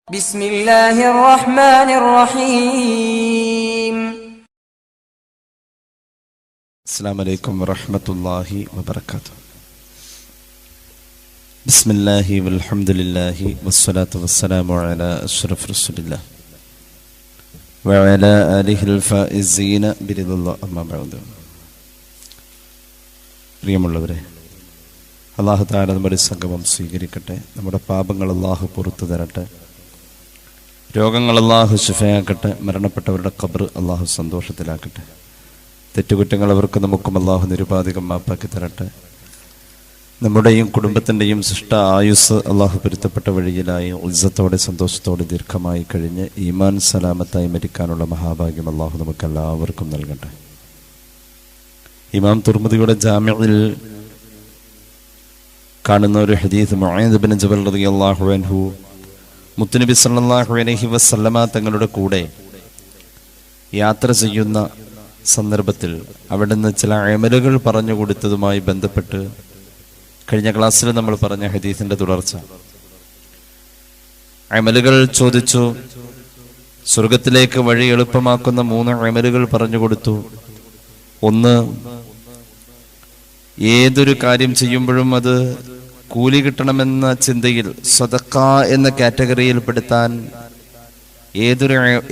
بسم الله الرحمن الرحيم. السلام عليكم ورحمة الله وبركاته. بسم الله والحمد لله والصلاة والسلام على أشرف رسول الله وعلى آله الفائزين برضا الله أما بعد. പ്രിയമുള്ളവരെ, അല്ലാഹു തആല നമ്മുടെ സംഗമം സ്വീകരിക്കട്ടെ. നമ്മുടെ പാപങ്ങൾ അല്ലാഹു പുറത്തു തരട്ടെ. രോഗങ്ങൾ അല്ലാഹു ശിഫയാക്കട്ടെ. മരണപ്പെട്ടവരുടെ ഖബർ അല്ലാഹു സന്തോഷത്തിലാക്കട്ടെ. തെറ്റുകുറ്റങ്ങൾ അവർക്ക് നമുക്കും അല്ലാഹു നിരുപാധികം മാപ്പാക്കി തരട്ടെ. നമ്മുടെയും കുടുംബത്തിൻ്റെയും സൃഷ്ട ആയുസ് അല്ലാഹു പൊരുത്തപ്പെട്ട വഴിയിലായി ഉജ്ജത്തോടെ സന്തോഷത്തോടെ ദീർഘമായി കഴിഞ്ഞ് ഈമാൻ സലാമത്തായി മരിക്കാനുള്ള മഹാഭാഗ്യം അല്ലാഹു നമുക്കെല്ലാവർക്കും നൽകട്ടെ. ഇമാം തുർമുദിയുടെ ജാമിഉൽ കാണുന്ന ഒരു ഹദീസ്, മുആദ് ഇബ്നു ജബൽ റളിയല്ലാഹു അൻഹു മുത്തുനബി സല്ലല്ലാഹു അലൈഹി വസല്ലമ തങ്ങളുടെ കൂടെ യാത്ര ചെയ്യുന്ന സന്ദർഭത്തിൽ അവിടുന്ന് ചില അമലുകൾ പറഞ്ഞു കൊടുത്തതുമായി ബന്ധപ്പെട്ട് കഴിഞ്ഞ ക്ലാസ്സിൽ നമ്മൾ പറഞ്ഞ ഹദീസിന്റെ തുടർച്ച. അമലുകൾ ചോദിച്ചു. സ്വർഗത്തിലേക്ക് വഴി എളുപ്പമാക്കുന്ന 3 അമലുകൾ പറഞ്ഞു കൊടുത്തു. ഒന്ന്, ഏതൊരു കാര്യം ചെയ്യുമ്പോഴും അത് കൂലി കിട്ടണമെന്ന ചിന്തയിൽ സദഖ എന്ന കാറ്റഗറിയിൽ പെടുത്താൻ,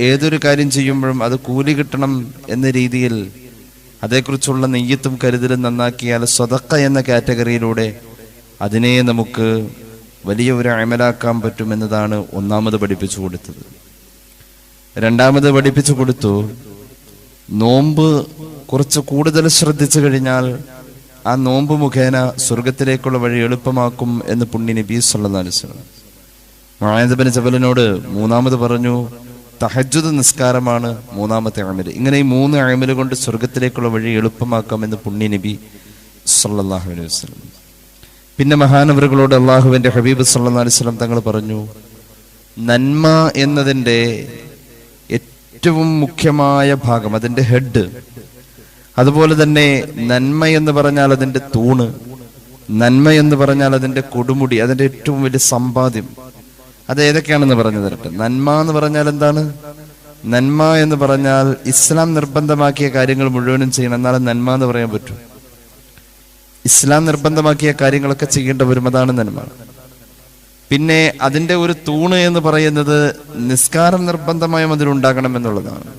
ഏതൊരു കാര്യം ചെയ്യുമ്പോഴും അത് കൂലി കിട്ടണം എന്ന രീതിയിൽ അതേക്കുറിച്ചുള്ള നെയ്യത്തും കരുതലും നന്നാക്കിയാൽ സദഖ എന്ന കാറ്റഗറിയിലൂടെ അതിനെ നമുക്ക് വലിയ ഒരു അമലാക്കാൻ പറ്റുമെന്നതാണ് ഒന്നാമത് പഠിപ്പിച്ചു കൊടുത്തത്. രണ്ടാമത് പഠിപ്പിച്ചു കൊടുത്തു, നോമ്പ് കുറച്ച് കൂടുതൽ ശ്രദ്ധിച്ചു കഴിഞ്ഞാൽ ആ നോമ്പ് മുഖേന സ്വർഗത്തിലേക്കുള്ള വഴി എളുപ്പമാക്കും എന്ന് പുണ്യ നബി സല്ലല്ലാഹു അലൈഹി വസല്ലം. മുആദ് ഇബ്നു ജബലിനോട് മൂന്നാമത് പറഞ്ഞു, തഹജ്ജുദ് നിസ്കാരമാണ് മൂന്നാമത്തെ അമൽ. ഇങ്ങനെ ഈ 3 അമൽ കൊണ്ട് സ്വർഗത്തിലേക്കുള്ള വഴി എളുപ്പമാക്കാം എന്ന് പുണ്യ നബി സല്ലല്ലാഹു അലൈഹി വസല്ലം. പിന്നെ മഹാനവറുകളോട് അള്ളാഹുവിന്റെ ഹബീബ് സല്ലല്ലാഹു അലൈഹി വസല്ലം തങ്ങൾ പറഞ്ഞു, നന്മ എന്നതിൻ്റെ ഏറ്റവും മുഖ്യമായ ഭാഗം, അതിന്റെ ഹെഡ്, അതുപോലെ തന്നെ നന്മ എന്ന് പറഞ്ഞാൽ അതിന്റെ തൂണ്, നന്മ എന്ന് പറഞ്ഞാൽ അതിന്റെ കൊടുമുടി, അതിന്റെ ഏറ്റവും വലിയ സമ്പാദ്യം, അത് ഏതൊക്കെയാണെന്ന് പറഞ്ഞു തരട്ടെ. നന്മ എന്ന് പറഞ്ഞാൽ എന്താണ്? നന്മ എന്ന് പറഞ്ഞാൽ ഇസ്ലാം നിർബന്ധമാക്കിയ കാര്യങ്ങൾ മുഴുവനും ചെയ്യണം, എന്നാലും നന്മ എന്ന് പറയാൻ പറ്റൂ. ഇസ്ലാം നിർബന്ധമാക്കിയ കാര്യങ്ങളൊക്കെ ചെയ്യേണ്ട വരും, അതാണ് നന്മ. പിന്നെ അതിന്റെ ഒരു തൂണ് എന്ന് പറയുന്നത് നിസ്കാരം നിർബന്ധമായും അതിലുണ്ടാകണം എന്നുള്ളതാണ്.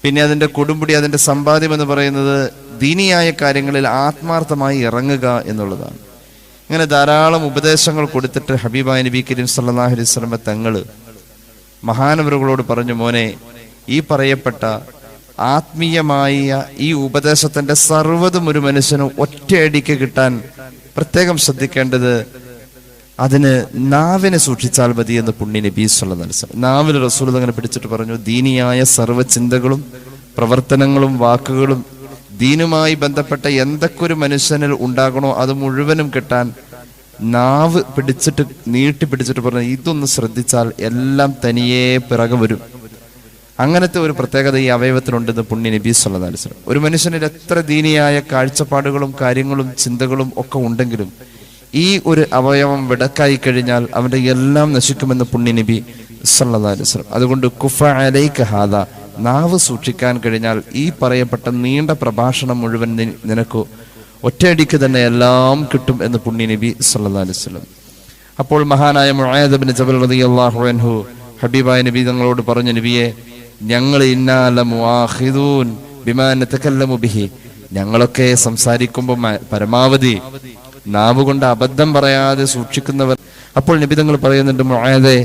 പിന്നെ അതിന്റെ കൊടുമുടി, അതിന്റെ സമ്പാദ്യം എന്ന് പറയുന്നത് ദീനിയായ കാര്യങ്ങളിൽ ആത്മാർത്ഥമായി ഇറങ്ങുക എന്നുള്ളതാണ്. ഇങ്ങനെ ധാരാളം ഉപദേശങ്ങൾ കൊടുത്തിട്ട് ഹബീബായ നബി കരീം സല്ലല്ലാഹു അലൈഹി വസല്ലം തങ്ങള് മഹാനവറുകളോട് പറഞ്ഞു, മോനെ, ഈ പറയപ്പെട്ട ആത്മീയമായ ഈ ഉപദേശത്തിന്റെ സർവ്വതും ഒരു മനുഷ്യന് ഒറ്റയടിക്ക് കിട്ടാൻ പ്രത്യേകം ശ്രദ്ധിക്കേണ്ടത് അതിന് നാവിനെ സൂക്ഷിച്ചാൽ മതി എന്ന് പുണ്യ നബി സല്ലല്ലാഹു അലൈഹി വസല്ലം. നാവിൽ റസൂൽ അങ്ങനെ പിടിച്ചിട്ട് പറഞ്ഞു, ദീനിയായ സർവ്വ ചിന്തകളും പ്രവർത്തനങ്ങളും വാക്കുകളും ദീനുമായി ബന്ധപ്പെട്ട എന്തൊക്കെ ഒരു മനുഷ്യനിൽ ഉണ്ടാകണോ അത് മുഴുവനും കിട്ടാൻ നാവ് പിടിച്ചിട്ട് നീട്ടി പിടിച്ചിട്ട് പറഞ്ഞു, ഇതൊന്ന് ശ്രദ്ധിച്ചാൽ എല്ലാം തനിയെ പിറകെ വരും. അങ്ങനത്തെ ഒരു പ്രത്യേകത ഈ അവയവത്തിനുണ്ടെന്ന് പുണ്യ നബി സല്ലല്ലാഹു അലൈഹി വസല്ലം. ഒരു മനുഷ്യനിൽ എത്ര ദീനിയായ കാഴ്ചപ്പാടുകളും കാര്യങ്ങളും ചിന്തകളും ഒക്കെ ഉണ്ടെങ്കിലും ഈ ഒരു അവയവം വിടക്കായി കഴിഞ്ഞാൽ അവന്റെ എല്ലാം നശിക്കുമെന്ന് പുണ്യ നബി സല്ലല്ലാഹു അലൈഹി വസല്ലം. അതുകൊണ്ട് കുഫ അലൈക ഹാദാ, നാവ് സൂക്ഷിക്കാൻ കഴിഞ്ഞാൽ ഈ പറയപ്പെട്ട നീണ്ട പ്രഭാഷണം മുഴുവൻ നിനക്ക് ഒറ്റയടിക്ക് തന്നെ എല്ലാം കിട്ടും എന്ന് പുണ്യ നബി സല്ലല്ലാഹു അലൈഹി വസല്ലം. അപ്പോൾ മഹാനായ മുആദ് ഇബ്നു ജബൽ റളിയല്ലാഹു അൻഹു ഹബീബായ നബി തങ്ങളോട് പറഞ്ഞു, നബിയെ, ഞങ്ങൾ ഇന്നാ ലമുആഖിദൂൻ ബിമാ നതകല്ലമു ബിഹി, ഞങ്ങളൊക്കെ സംസാരിക്കുമ്പോൾ പരമാവധി നാവ് കൊണ്ട് അബദ്ധം പറയാതെ സൂക്ഷിക്കുന്നവർ. അപ്പോൾ നബി തങ്ങൾ പറയുന്നുണ്ട്, മുആദേ,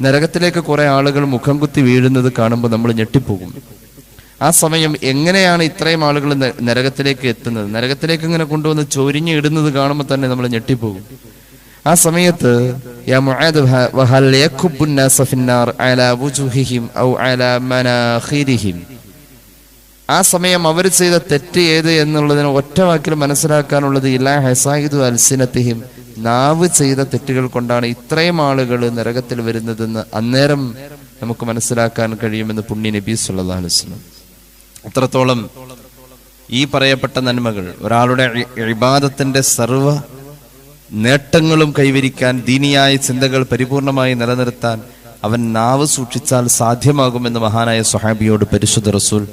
നരകത്തിലേക്ക് കുറെ ആളുകൾ മുഖം കുത്തി വീഴുന്നത് കാണുമ്പോൾ നമ്മൾ ഞെട്ടിപ്പോകും. ആ സമയം എങ്ങനെയാണ് ഇത്രയും ആളുകൾ നരകത്തിലേക്ക് എത്തുന്നത്? നരകത്തിലേക്ക് ഇങ്ങനെ കൊണ്ടുവന്ന് ചൊരിഞ്ഞ് ഇടുന്നത് കാണുമ്പോൾ തന്നെ നമ്മൾ ഞെട്ടിപ്പോകും. ആ സമയത്ത് യാ മുആദ് വഹൽ യകുബ്ബുൻ നാസ ഫിന്നാർ അലാ വുജൂഹിഹിം ഔ അലാ മനാഖിരിഹിം, ആ സമയം അവർ ചെയ്ത തെറ്റ് ഏത് എന്നുള്ളതിന് ഒറ്റ വാക്കിൽ മനസ്സിലാക്കാനുള്ളത് ഇല്ലാ ഹസായിദു അൽസിനത്തിഹിം, നാവ് ചെയ്ത തെറ്റുകൾ കൊണ്ടാണ് ഇത്രയും ആളുകൾ നരകത്തിൽ വരുന്നതെന്ന് അന്നേരം നമുക്ക് മനസ്സിലാക്കാൻ കഴിയുമെന്ന് പുണ്യ നബി സല്ലല്ലാഹു അലൈഹി വസല്ലം. അത്രത്തോളം ഈ പറയപ്പെട്ട നന്മകൾ ഒരാളുടെ ഇബാദത്തിന്റെ സർവ്വ നേട്ടങ്ങളും കൈവരിക്കാൻ, ദീനിയായ ചിന്തകൾ പരിപൂർണമായി നിലനിർത്താൻ അവൻ നാവ് സൂക്ഷിച്ചാൽ സാധ്യമാകുമെന്ന് മഹാനായ സ്വഹാബിയോട് പരിശുദ്ധ റസൂൽ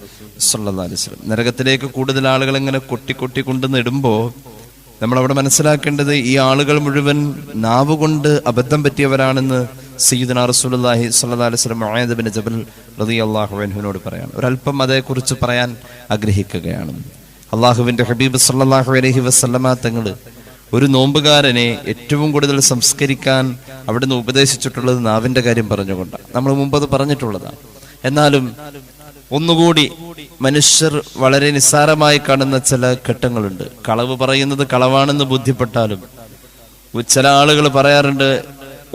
സല്ലല്ലാഹു അലൈഹി വസല്ലം. നരകത്തിലേക്ക് കൂടുതൽ ആളുകൾ ഇങ്ങനെ കൊട്ടി കൊണ്ടുവന്നിടുമ്പോൾ നമ്മളവിടെ മനസ്സിലാക്കേണ്ടത് ഈ ആളുകൾ മുഴുവൻ നാവ് കൊണ്ട് അബദ്ധം പറ്റിയവരാണെന്ന് സയ്യിദുനാ റസൂലുള്ളാഹി സ്വല്ലല്ലാഹു അലൈഹി വസല്ലം മുആദ് ബിൻ ജബൽ റളിയല്ലാഹു അൻഹുവിനോട് പറയാണ്. ഒരല്പം അതേക്കുറിച്ച് പറയാൻ ആഗ്രഹിക്കുകയാണ്. അള്ളാഹുവിന്റെ ഹബീബ് സല്ലല്ലാഹു അലൈഹി വസല്ലമ തങ്ങൾ ഒരു നോമ്പുകാരനെ ഏറ്റവും കൂടുതൽ സംസ്കരിക്കാൻ അവിടുന്ന് ഉപദേശിച്ചിട്ടുള്ളത് നാവിന്റെ കാര്യം പറഞ്ഞുകൊണ്ടാണ്. നമ്മൾ മുമ്പ് അത് പറഞ്ഞിട്ടുള്ളതാണ്. എന്നാലും ഒന്നുകൂടി മനുഷ്യർ വളരെ നിസ്സാരമായി കാണുന്ന ചില ഘട്ടങ്ങളുണ്ട്. കളവ് പറയുന്നത് കളവാണെന്ന് ബോധ്യപ്പെട്ടാലും ചില ആളുകൾ പറയാറുണ്ട്,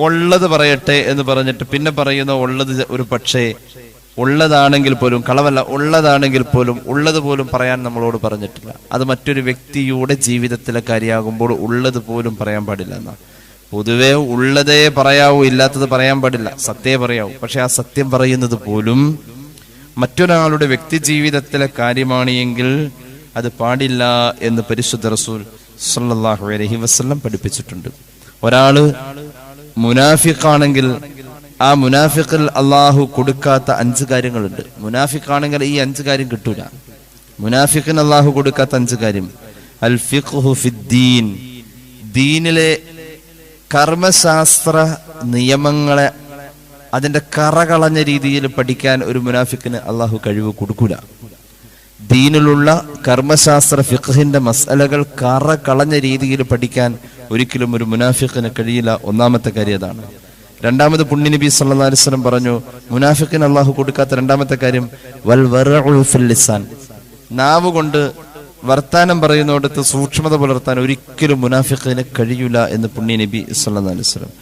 ഉള്ളത് പറയട്ടെ എന്ന് പറഞ്ഞിട്ട് പിന്നെ പറയുന്ന ഉള്ളത് ഒരു പക്ഷേ ഉള്ളതാണെങ്കിൽ പോലും, കളവല്ല ഉള്ളതാണെങ്കിൽ പോലും ഉള്ളത് പോലും പറയാൻ നമ്മളോട് പറഞ്ഞിട്ടില്ല. അത് മറ്റൊരു വ്യക്തിയുടെ ജീവിതത്തിലെ കാര്യമാകുമ്പോൾ ഉള്ളത് പോലും പറയാൻ പാടില്ല എന്നാണ്. പൊതുവെ ഉള്ളതേ പറയാവൂ, ഇല്ലാത്തത് പറയാൻ പാടില്ല, സത്യമേ പറയാവൂ. പക്ഷെ ആ സത്യം പറയുന്നത് പോലും മറ്റൊരാളുടെ വ്യക്തി ജീവിതത്തിലെ കാര്യമാണ് എങ്കിൽ അത് പാടില്ല എന്ന് പരിശുദ്ധ റസൂൽ സല്ലല്ലാഹു അലൈഹി വസല്ലം പഠിപ്പിച്ചിട്ടുണ്ട്. ഒരാള് മുനാഫിഖാണെങ്കിൽ ആ മുനാഫിഖിൽ അള്ളാഹു കൊടുക്കാത്ത 5 കാര്യങ്ങളുണ്ട്. മുനാഫിഖാണെങ്കിൽ ഈ 5 കാര്യം കിട്ടൂല. മുനാഫിഖിന് അള്ളാഹു കൊടുക്കാത്ത 5 കാര്യം: അൽ ഫിഖ്ഹു ഫിദ്ദീൻ, ദീനിലെ കർമ്മശാസ്ത്ര നിയമങ്ങളെ അതിന്റെ കറകളഞ്ഞ രീതിയിൽ പഠിക്കാൻ ഒരു മുനാഫിക്കിന് അള്ളാഹു കഴിവ് കൊടുക്കൂല. ദീനിലുള്ള കർമ്മശാസ്ത്ര ഫിഖ്ഹിന്റെ മസ്അലകൾ കറകളഞ്ഞ രീതിയിൽ പഠിക്കാൻ ഒരിക്കലും ഒരു മുനാഫിക്കിന് കഴിയില്ല. ഒന്നാമത്തെ കാര്യം അതാണ്. രണ്ടാമത് പുണ്യനബി സല്ലല്ലാഹു അലൈഹി വസല്ലം പറഞ്ഞു, മുനാഫിക്കിന് അള്ളാഹു കൊടുക്കാത്ത രണ്ടാമത്തെ കാര്യം വൽ വറഉ ഫിൽ ലിസാൻ, നാവ് കൊണ്ട് വർത്താനം പറയുന്നിടത്ത് സൂക്ഷ്മത പുലർത്താൻ ഒരിക്കലും മുനാഫിക്കിന് കഴിയില്ല എന്ന് പുണ്യനബി സല്ലല്ലാഹു അലൈഹി വസല്ലം.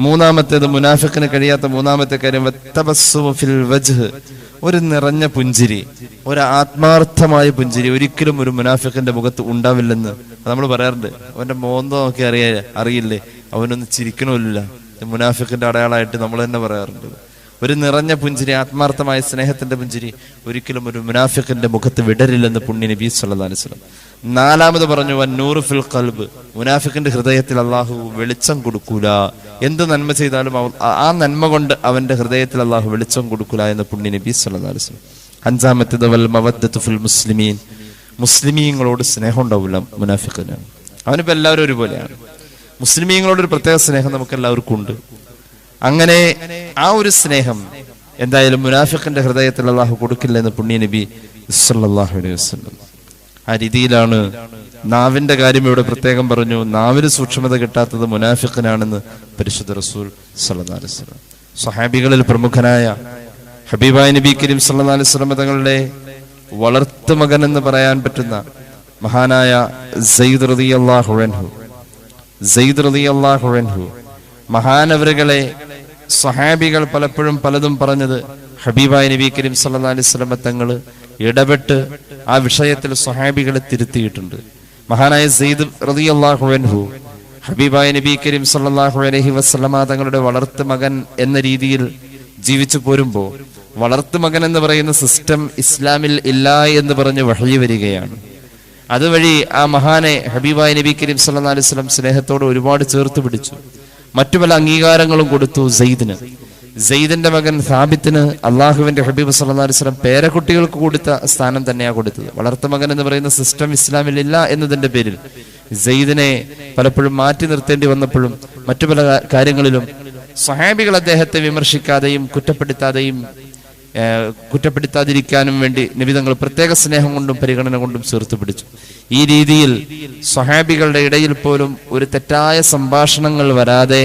മൂന്നാമത്തേത് മുനാഫിക്കിന് കഴിയാത്ത മൂന്നാമത്തെ കാര്യം വത്തബസ്സുമു ഫിൽ വജ്ഹ്, ഒരു നിറഞ്ഞ പുഞ്ചിരി, ഒരു ആത്മാർത്ഥമായ പുഞ്ചിരി ഒരിക്കലും ഒരു മുനാഫിക്കിന്റെ മുഖത്ത് ഉണ്ടാവില്ലെന്ന് നമ്മൾ പറയാറുണ്ട്. അവന്റെ മോന്തോ നോക്കി അറിയില്ലേ, അവനൊന്ന് ചിരിക്കണമില്ല, മുനാഫിക്കിന്റെ അടയാളമായിട്ട് നമ്മൾ തന്നെ പറയാറുണ്ട്. ഒരു നിറഞ്ഞ പുഞ്ചിരി, ആത്മാർത്ഥമായ സ്നേഹത്തിന്റെ പുഞ്ചിരി ഒരിക്കലും ഒരു മുനാഫിക്കിന്റെ മുഖത്ത് വിടരില്ലെന്ന് പുണ്യ നബി സല്ലല്ലാഹു അലൈഹി വസല്ലം. നാലാമത് പറഞ്ഞു വന്നൂറു ഫിൽ ഖൽബ്, മുനാഫിക്കിന്റെ ഹൃദയത്തിൽ അള്ളാഹു വെളിച്ചം കൊടുക്കൂല. എന്ത് നന്മ ചെയ്താലും ആ നന്മ കൊണ്ട് അവന്റെ ഹൃദയത്തിൽ അള്ളാഹു വെളിച്ചം കൊടുക്കൂല എന്ന് പുണ്യ നബി സല്ലല്ലാഹു അലൈഹി വസല്ലം. അഞ്ചാമത്തേത് വൽ മവദ്ദത്തു ഫിൽ മുസ്ലിമീൻ, മുസ്ലിമീങ്ങളോട് സ്നേഹം ഉണ്ടാവില്ല മുനാഫിക്കിന്. അവനിപ്പോ എല്ലാവരും ഒരുപോലെയാണ്. മുസ്ലിമീങ്ങളോട് ഒരു പ്രത്യേക സ്നേഹം നമുക്ക് എല്ലാവർക്കും ഉണ്ട്. അങ്ങനെ ആ ഒരു സ്നേഹം എന്തായാലും മുനാഫിക്കിന്റെ ഹൃദയത്തിൽ അള്ളാഹു കൊടുക്കില്ല എന്ന് പുണ്യ നബി സല്ലല്ലാഹു അലൈഹി വസല്ലം. ആ രീതിയിലാണ് നാവിന്റെ കാര്യം ഇവിടെ പ്രത്യേകം പറഞ്ഞു. നാവിന് സൂക്ഷ്മത കിട്ടാത്തത് മുനാഫിക്കിനാണെന്ന് പരിശുദ്ധ റസൂൽ സല്ലല്ലാഹു അലൈഹി വസല്ലം. സ്വഹാബികളിൽ പ്രമുഖനായ ഹബീബായ നബി കരീം സല്ലല്ലാഹു അലൈഹി വസല്ലം തങ്ങളുടെ വളർത്തുമകൻ എന്ന് പറയാൻ പറ്റുന്ന മഹാനായ സയ്യിദ് റളിയല്ലാഹു അൻഹു, സയ്യിദ് റളിയല്ലാഹു അൻഹു മഹാനവറുകളെ സ്വഹാബികൾ പലപ്പോഴും പലതും പറഞ്ഞത് ഹബീബായ നബി കരീം സല്ലല്ലാഹു അലൈഹി വസല്ലം തങ്ങൾ ഇടപെട്ട് ആ വിഷയത്തിൽ സ്വഹാബികളെ തിരുത്തിയിട്ടുണ്ട്. മഹാനായ സയ്യിദ് റളിയല്ലാഹു അൻഹു ഹബീബായ നബി കരീം സല്ലല്ലാഹു അലൈഹി വസല്ലം തങ്ങളുടെ വളർത്തുമകൻ എന്ന രീതിയിൽ ജീവിച്ചു പോരുമ്പോൾ വളർത്തുമകൻ എന്ന് പറയുന്ന സിസ്റ്റം ഇസ്ലാമിൽ ഇല്ല എന്ന് പറഞ്ഞ് വഹയി വരികയാണ്. അതുവഴി ആ മഹാനെ ഹബീബായ നബി കരീം സല്ലല്ലാഹു അലൈഹി വസല്ലം സ്നേഹത്തോട് ഒരുപാട് ചേർത്ത് പിടിച്ചു. മറ്റു പല അംഗീകാരങ്ങളും കൊടുത്തു സെയ്ദിന്. സെയ്ദിന്റെ മകൻ സാബിത്തിന് അള്ളാഹുവിന്റെ ഹബീബ് സല്ലല്ലാഹു അലൈഹി വസല്ലം പേരക്കുട്ടികൾക്ക് കൊടുത്ത സ്ഥാനം തന്നെയാണ് കൊടുത്തത്. വളർത്തുമകൻ എന്ന് പറയുന്ന സിസ്റ്റം ഇസ്ലാമിൽ ഇല്ല എന്നതിന്റെ പേരിൽ സെയ്ദിനെ പലപ്പോഴും മാറ്റി നിർത്തേണ്ടി വന്നപ്പോഴും മറ്റു പല കാര്യങ്ങളിലും സ്വഹാബികൾ അദ്ദേഹത്തെ വിമർശിക്കാതെയും കുറ്റപ്പെടുത്താതിരിക്കാനും വേണ്ടി നബി തങ്ങൾ പ്രത്യേക സ്നേഹം കൊണ്ടും പരിഗണന കൊണ്ടും ചേർത്ത് പിടിച്ചു. ഈ രീതിയിൽ സ്വഹാബികളുടെ ഇടയിൽ പോലും ഒരു തെറ്റായ സംഭാഷണങ്ങൾ വരാതെ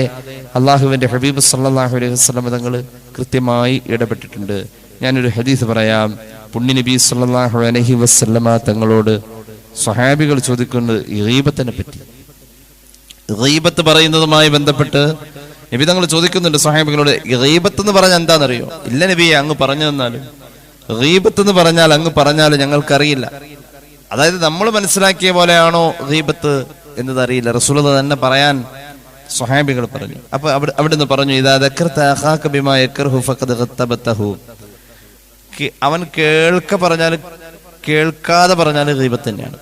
അള്ളാഹുവിന്റെ ഹബീബ് സല്ലല്ലാഹു അലൈഹി വസല്ലം തങ്ങൾ കൃത്യമായി ഇടപെട്ടിട്ടുണ്ട്. ഞാനൊരു ഹദീസ് പറയാം. പുണ്യ നബി സല്ലല്ലാഹു അലൈഹി വസല്ലം തങ്ങളോട് സ്വഹാബികൾ ചോദിക്കുന്നത് ഗീബത്തിനെ പറ്റി. ഗീബത്ത് പറയുന്നതുമായി ബന്ധപ്പെട്ട് നബി തങ്ങൾ ചോദിക്കുന്നുണ്ട് സ്വഹാബികളോട്, ഗീബത്ത് എന്ന് പറഞ്ഞാൽ എന്താണെന്നറിയോ? ഇല്ല നബിയെ, അങ്ങ് പറഞ്ഞു തന്നാലും. ഗീബത്ത് എന്ന് പറഞ്ഞാൽ അങ്ങ് പറഞ്ഞാലും ഞങ്ങൾക്കറിയില്ല. അതായത് നമ്മൾ മനസ്സിലാക്കിയ പോലെയാണോ ഗീബത്ത് എന്നത് അറിയില്ല. റസൂലുള്ളാഹി തന്നെ പറയാൻ സ്വഹാബികൾ പറഞ്ഞു. അപ്പൊ അവിടുന്ന് പറഞ്ഞു, ഇദാ ദക്കർത അഖാക ബിമാ യക്റഹു ഫഖദ് ഗത്തബതഹു, അവൻ കേൾക്കാതെ പറഞ്ഞാൽ ഗീബത്ത് തന്നെയാണ്.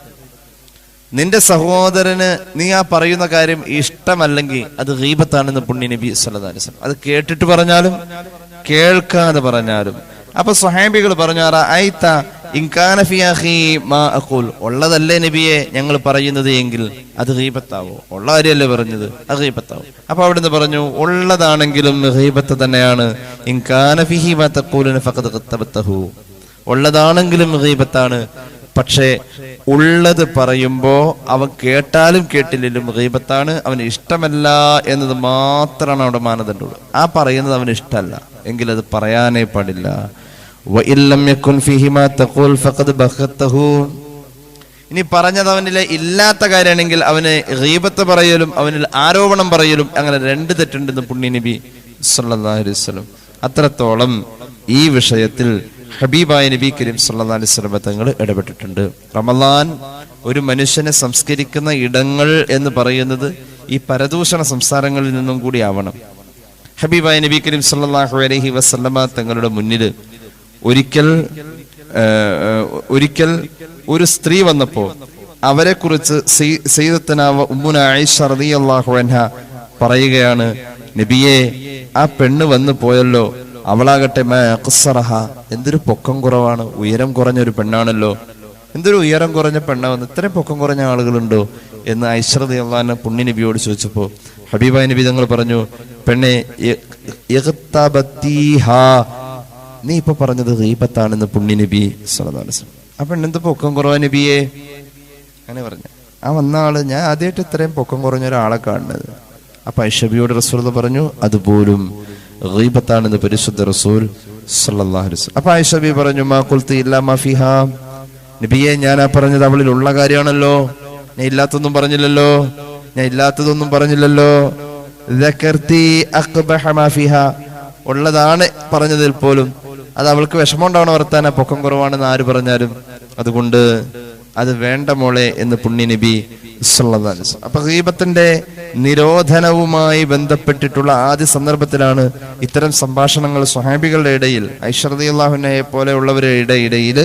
നിന്റെ സഹോദരന് നീ ആ പറയുന്ന കാര്യം ഇഷ്ടമല്ലെങ്കിൽ അത് ഗീബത്താണെന്ന് പുണ്യ നബി സല്ലല്ലാഹു അലൈഹി വസല്ലം. അത് കേട്ടിട്ട് പറഞ്ഞാലും കേൾക്കാതെ പറഞ്ഞാലും. അപ്പൊ സ്വഹാബികൾ പറഞ്ഞു, ഉള്ളതല്ലേ നബിയെ ഞങ്ങൾ പറയുന്നത് എങ്കിൽ അത് ഗീബത്താവോ? ഉള്ള കാര്യമല്ലേ പറഞ്ഞത്, അത് ഗീബത്താവോ? അപ്പൊ അവിടുന്ന് പറഞ്ഞു, ഉള്ളതാണെങ്കിലും ഗീബത്ത് തന്നെയാണ്. ഉള്ളതാണെങ്കിലും ഗീബത്താണ്. പക്ഷേ ഉള്ളത് പറയുമ്പോ അവൻ കേട്ടാലും കേട്ടില്ലെങ്കിലും ഗീബത്താണ്. അവന് ഇഷ്ടമല്ല എന്നത് മാത്രമാണ് അവിടെ മാനദണ്ഡമുള്ളൂ. ആ പറയുന്നത് അവന് ഇഷ്ടമല്ല എങ്കിൽ അത് പറയാനേ പാടില്ല. ഇനി പറഞ്ഞത് അവനിലെ ഇല്ലാത്ത കാര്യമാണെങ്കിൽ അവന് ഗീബത്ത് പറയലും അവനിൽ ആരോപണം പറയലും, അങ്ങനെ രണ്ട് തെറ്റുണ്ടെന്ന് പുണ്യ നബി സല്ലല്ലാഹു അലൈഹി വസല്ലം. അത്രത്തോളം ഈ വിഷയത്തിൽ ഹബീബായ നബി കരീം സല്ലല്ലാഹു അലൈഹി വസല്ലം തങ്ങൾ ഇടപെട്ടിട്ടുണ്ട്. റമളാൻ ഒരു മനുഷ്യനെ സംസ്കരിക്കുന്ന ഇടങ്ങൾ എന്ന് പറയുന്നത് ഈ പരദൂഷണ സംസാരങ്ങളിൽ നിന്നും കൂടി ആവണം. ഹബീബായ നബി കരീം സല്ലല്ലാഹു അലൈഹി വസല്ലം തങ്ങളുടെ മുന്നിൽ ഒരിക്കൽ ഒരു സ്ത്രീ വന്നപ്പോ അവരെ കുറിച്ച് സയ്യിദത്തുന ഉമ്മുന ആയിഷ റളിയല്ലാഹു അൻഹ പറയുകയാണ്, നബിയെ, ആ പെണ്ണ് വന്നു പോയല്ലോ, അവളാകട്ടെ എന്തൊരു പൊക്കം കുറവാണ്, ഉയരം കുറഞ്ഞൊരു പെണ്ണാണല്ലോ, എന്തൊരു ഉയരം കുറഞ്ഞ പെണ്ണാവുന്നു, ഇത്രയും പൊക്കം കുറഞ്ഞ ആളുകളുണ്ടോ എന്ന് ആയിഷ റളിയല്ലാഹു അൻഹ പുണ്യ നബിയോട് ചോദിച്ചപ്പോ ഹബീബായ നബി തങ്ങൾ പറഞ്ഞു, പെണ്ണെ, നീ ഇപ്പൊ പറഞ്ഞത് ഗീബത്താണെന്ന് പുണ്യ നബി സല്ലല്ലാഹു അലൈഹി വസല്ലം. ആ പെണ്ണെന്ത് പൊക്കം കുറവാ നബിയെ? അങ്ങനെ പറഞ്ഞു. ആ വന്ന ആള്, ഞാൻ ആദ്യമായിട്ട് ഇത്രയും പൊക്കം കുറഞ്ഞ ഒരാളെ കാണുന്നത്. അപ്പൊ ഐഷബിയോട് റസൂൽ പറഞ്ഞു, അതുപോലും ഗീബത്താണെന്ന് പരിശുദ്ധ റസൂൽ സല്ലല്ലാഹു അലൈഹി വസല്ലം. അപ്പൊ ഐഷബി പറഞ്ഞു, മാ ഖുൽതു ഇല്ലാ മാ ഫിഹാ, നബിയെ, ഞാൻ ആ പറഞ്ഞത് അവളിൽ ഉള്ള കാര്യമാണല്ലോ, ഞാൻ ഇല്ലാത്തതൊന്നും പറഞ്ഞില്ലല്ലോ. ദക്കർതി അഖ്ബഹ മാ ഫിഹാ, ഉള്ളതാണ് പറഞ്ഞതിൽ പോലും അത് അവൾക്ക് വിഷമം ഉണ്ടാവണ വർത്താന പൊക്കം കുറവാണെന്ന് ആര് പറഞ്ഞാലും. അതുകൊണ്ട് അത് വേണ്ട മോളെ എന്ന് പുണ്യ നബി സല്ലല്ലാഹു അലൈഹി വസല്ലം. അപ്പൊ ഗീബത്തിന്റെ നിരോധനവുമായി ബന്ധപ്പെട്ടിട്ടുള്ള ആദ്യ സന്ദർഭത്തിലാണ് ഇത്തരം സംഭാഷണങ്ങൾ സ്വഹാബികളുടെ ഇടയിൽ, ഐഷ റളിയല്ലാഹു അൻഹയെ പോലെയുള്ളവരുടെ ഇടയിൽ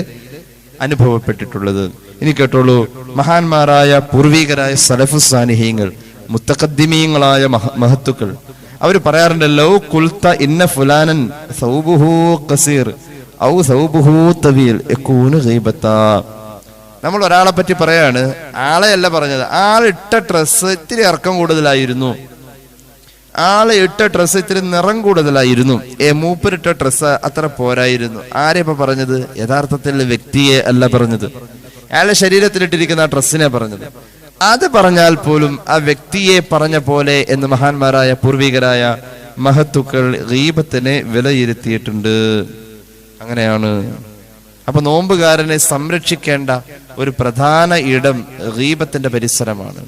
അനുഭവപ്പെട്ടിട്ടുള്ളത്. ഇനി കേട്ടോളൂ, മഹാന്മാരായ പൂർവികരായ സലഫുസ് സാലിഹീങ്ങൾ, മുത്തഖദ്ദിമീങ്ങളായ മഹത്തുക്കൾ അവർ പറയാറുണ്ട്, ലൗ ഖുൽത ഇന്ന ഫുലാനൻ സൗബുഹു ഖസീർ ഔ സൗബുഹു തവീൽ യകൂനു ഗീബത്താ. നമ്മൾ ഒരാളെ പറ്റി പറയാണ്, ആളെയല്ല പറഞ്ഞത്, ആളിട്ട ഡ്രസ്സ് ഇത്തിരി ഇറക്കം കൂടുതലായിരുന്നു, ആള് ഇട്ട ഡ്രസ്സ് ഇത്തിരി നിറം കൂടുതലായിരുന്നു, മൂപ്പരിട്ട ഡ്രസ്സ് അത്ര പോരായിരുന്നു. ആരെ ഇപ്പൊ പറഞ്ഞത്? യഥാർത്ഥത്തിൽ വ്യക്തിയെ അല്ല പറഞ്ഞത്, അയാളുടെ ശരീരത്തിലിട്ടിരിക്കുന്ന ആ ഡ്രസ്സിനെ പറഞ്ഞത്. അത് പറഞ്ഞാൽ പോലും ആ വ്യക്തിയെ പറഞ്ഞ പോലെ എന്ന് മഹാന്മാരായ പൂർവികരായ മഹത്തുക്കൾ ഗീബത്തിനെ വിലയിരുത്തിയിട്ടുണ്ട്. അങ്ങനെയാണ്. അപ്പൊ നോമ്പുകാരനെ സംരക്ഷിക്കേണ്ട ഒരു പ്രധാന ഇടം ഗീബത്തിന്റെ പരിസരമാണ്.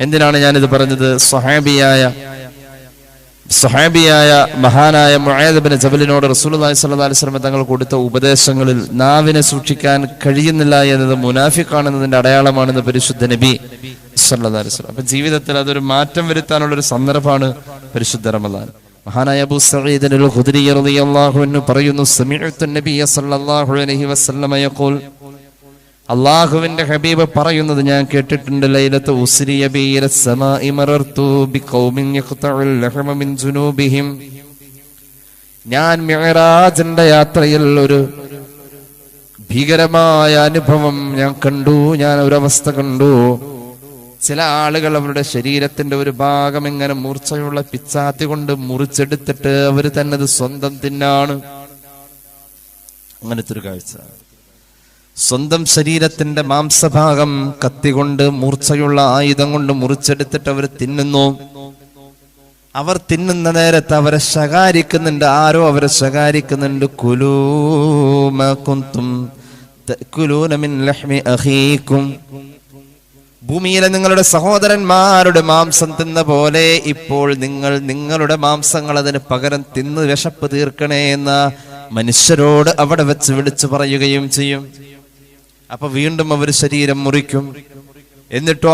എന്തിനാണ് ഞാനിത് പറഞ്ഞത്? സഹാബിയായ മഹാനായ മുആദ് ഇബ്നു ജബലിനോട് റസൂലുള്ളാഹി സ്വല്ലല്ലാഹു അലൈഹി വസല്ലം തങ്ങൾ കൊടുത്ത ഉപദേശങ്ങളിൽ നാവിനെ സൂക്ഷിക്കാൻ കഴിയുന്നില്ല എന്നത് മുനാഫിഖാണെന്നതിന്റെ അടയാളമാണെന്ന് പരിശുദ്ധ നബി സ്വല്ലല്ലാഹു അലൈഹി വസല്ലം. അപ്പൊ ജീവിതത്തിൽ അതൊരു മാറ്റം വരുത്താനുള്ള ഒരു സന്ദർഭമാണ് പരിശുദ്ധ റമളാൻ. മഹാനായ അബൂ സഈദ് അൽ ഖുദ്രി റളിയല്ലാഹു അൻഹു പറയുന്നു, സമിഅ്തു നബിയ സ്വല്ലല്ലാഹു അലൈഹി വസല്ലം യഖൂൽ, അല്ലാഹുവിന്റെ ഹബീബ് പറയുന്നത് ഞാൻ കേട്ടിട്ടുണ്ട്, ലൈലത്തു ഉസ്രിയ ബി ഇലസ് സമാഇ മറർതു ബിഖൗമിൻ യഖ്തഉൽ ലഹമ മിൻ ജുനൂബിഹിം. ഞാൻ മിഅ്റാജിന്റെ യാത്രയിൽ ഒരു ഭീകരമായ അനുഭവം ഞാൻ കണ്ടു, ഞാൻ ഒരവസ്ഥ കണ്ടു. ചില ആളുകൾ അവരുടെ ശരീരത്തിന്റെ ഒരു ഭാഗം ഇങ്ങനെ മൂർച്ചയുള്ള പിച്ചാത്തി കൊണ്ട് മുറിച്ചെടുത്തിട്ട് അവര് തന്നെ അത് സ്വന്തം തിന്നാണ്. അങ്ങനത്തെ ഒരു കാഴ്ച. സ്വന്തം ശരീരത്തിന്റെ മാംസഭാഗം കത്തികൊണ്ട്, മൂർച്ചയുള്ള ആയുധം കൊണ്ട് മുറിച്ചെടുത്തിട്ട് അവർ തിന്നുന്നു. അവർ തിന്നുന്ന നേരത്ത് അവരെ ശകാരിക്കുന്നുണ്ട്, ആരോ അവരെ ശകാരിക്കുന്നുണ്ട്. കുലൂ മാ കുന്തും തഅകുലൂന മിൻ ലഹ്മി അഖീകും, ഭൂമിയിലെ നിങ്ങളുടെ സഹോദരന്മാരുടെ മാംസം തിന്ന പോലെ ഇപ്പോൾ നിങ്ങൾ നിങ്ങളുടെ മാംസങ്ങൾ അതിന് പകരം തിന്ന് വിശപ്പ് തീർക്കണേ എന്ന മനുഷ്യരോട് അവിടെ വെച്ച് വിളിച്ചു പറയുകയും ചെയ്യും. അപ്പൊ വീണ്ടും അവർ ശരീരം മുറിക്കും. എന്നിട്ടോ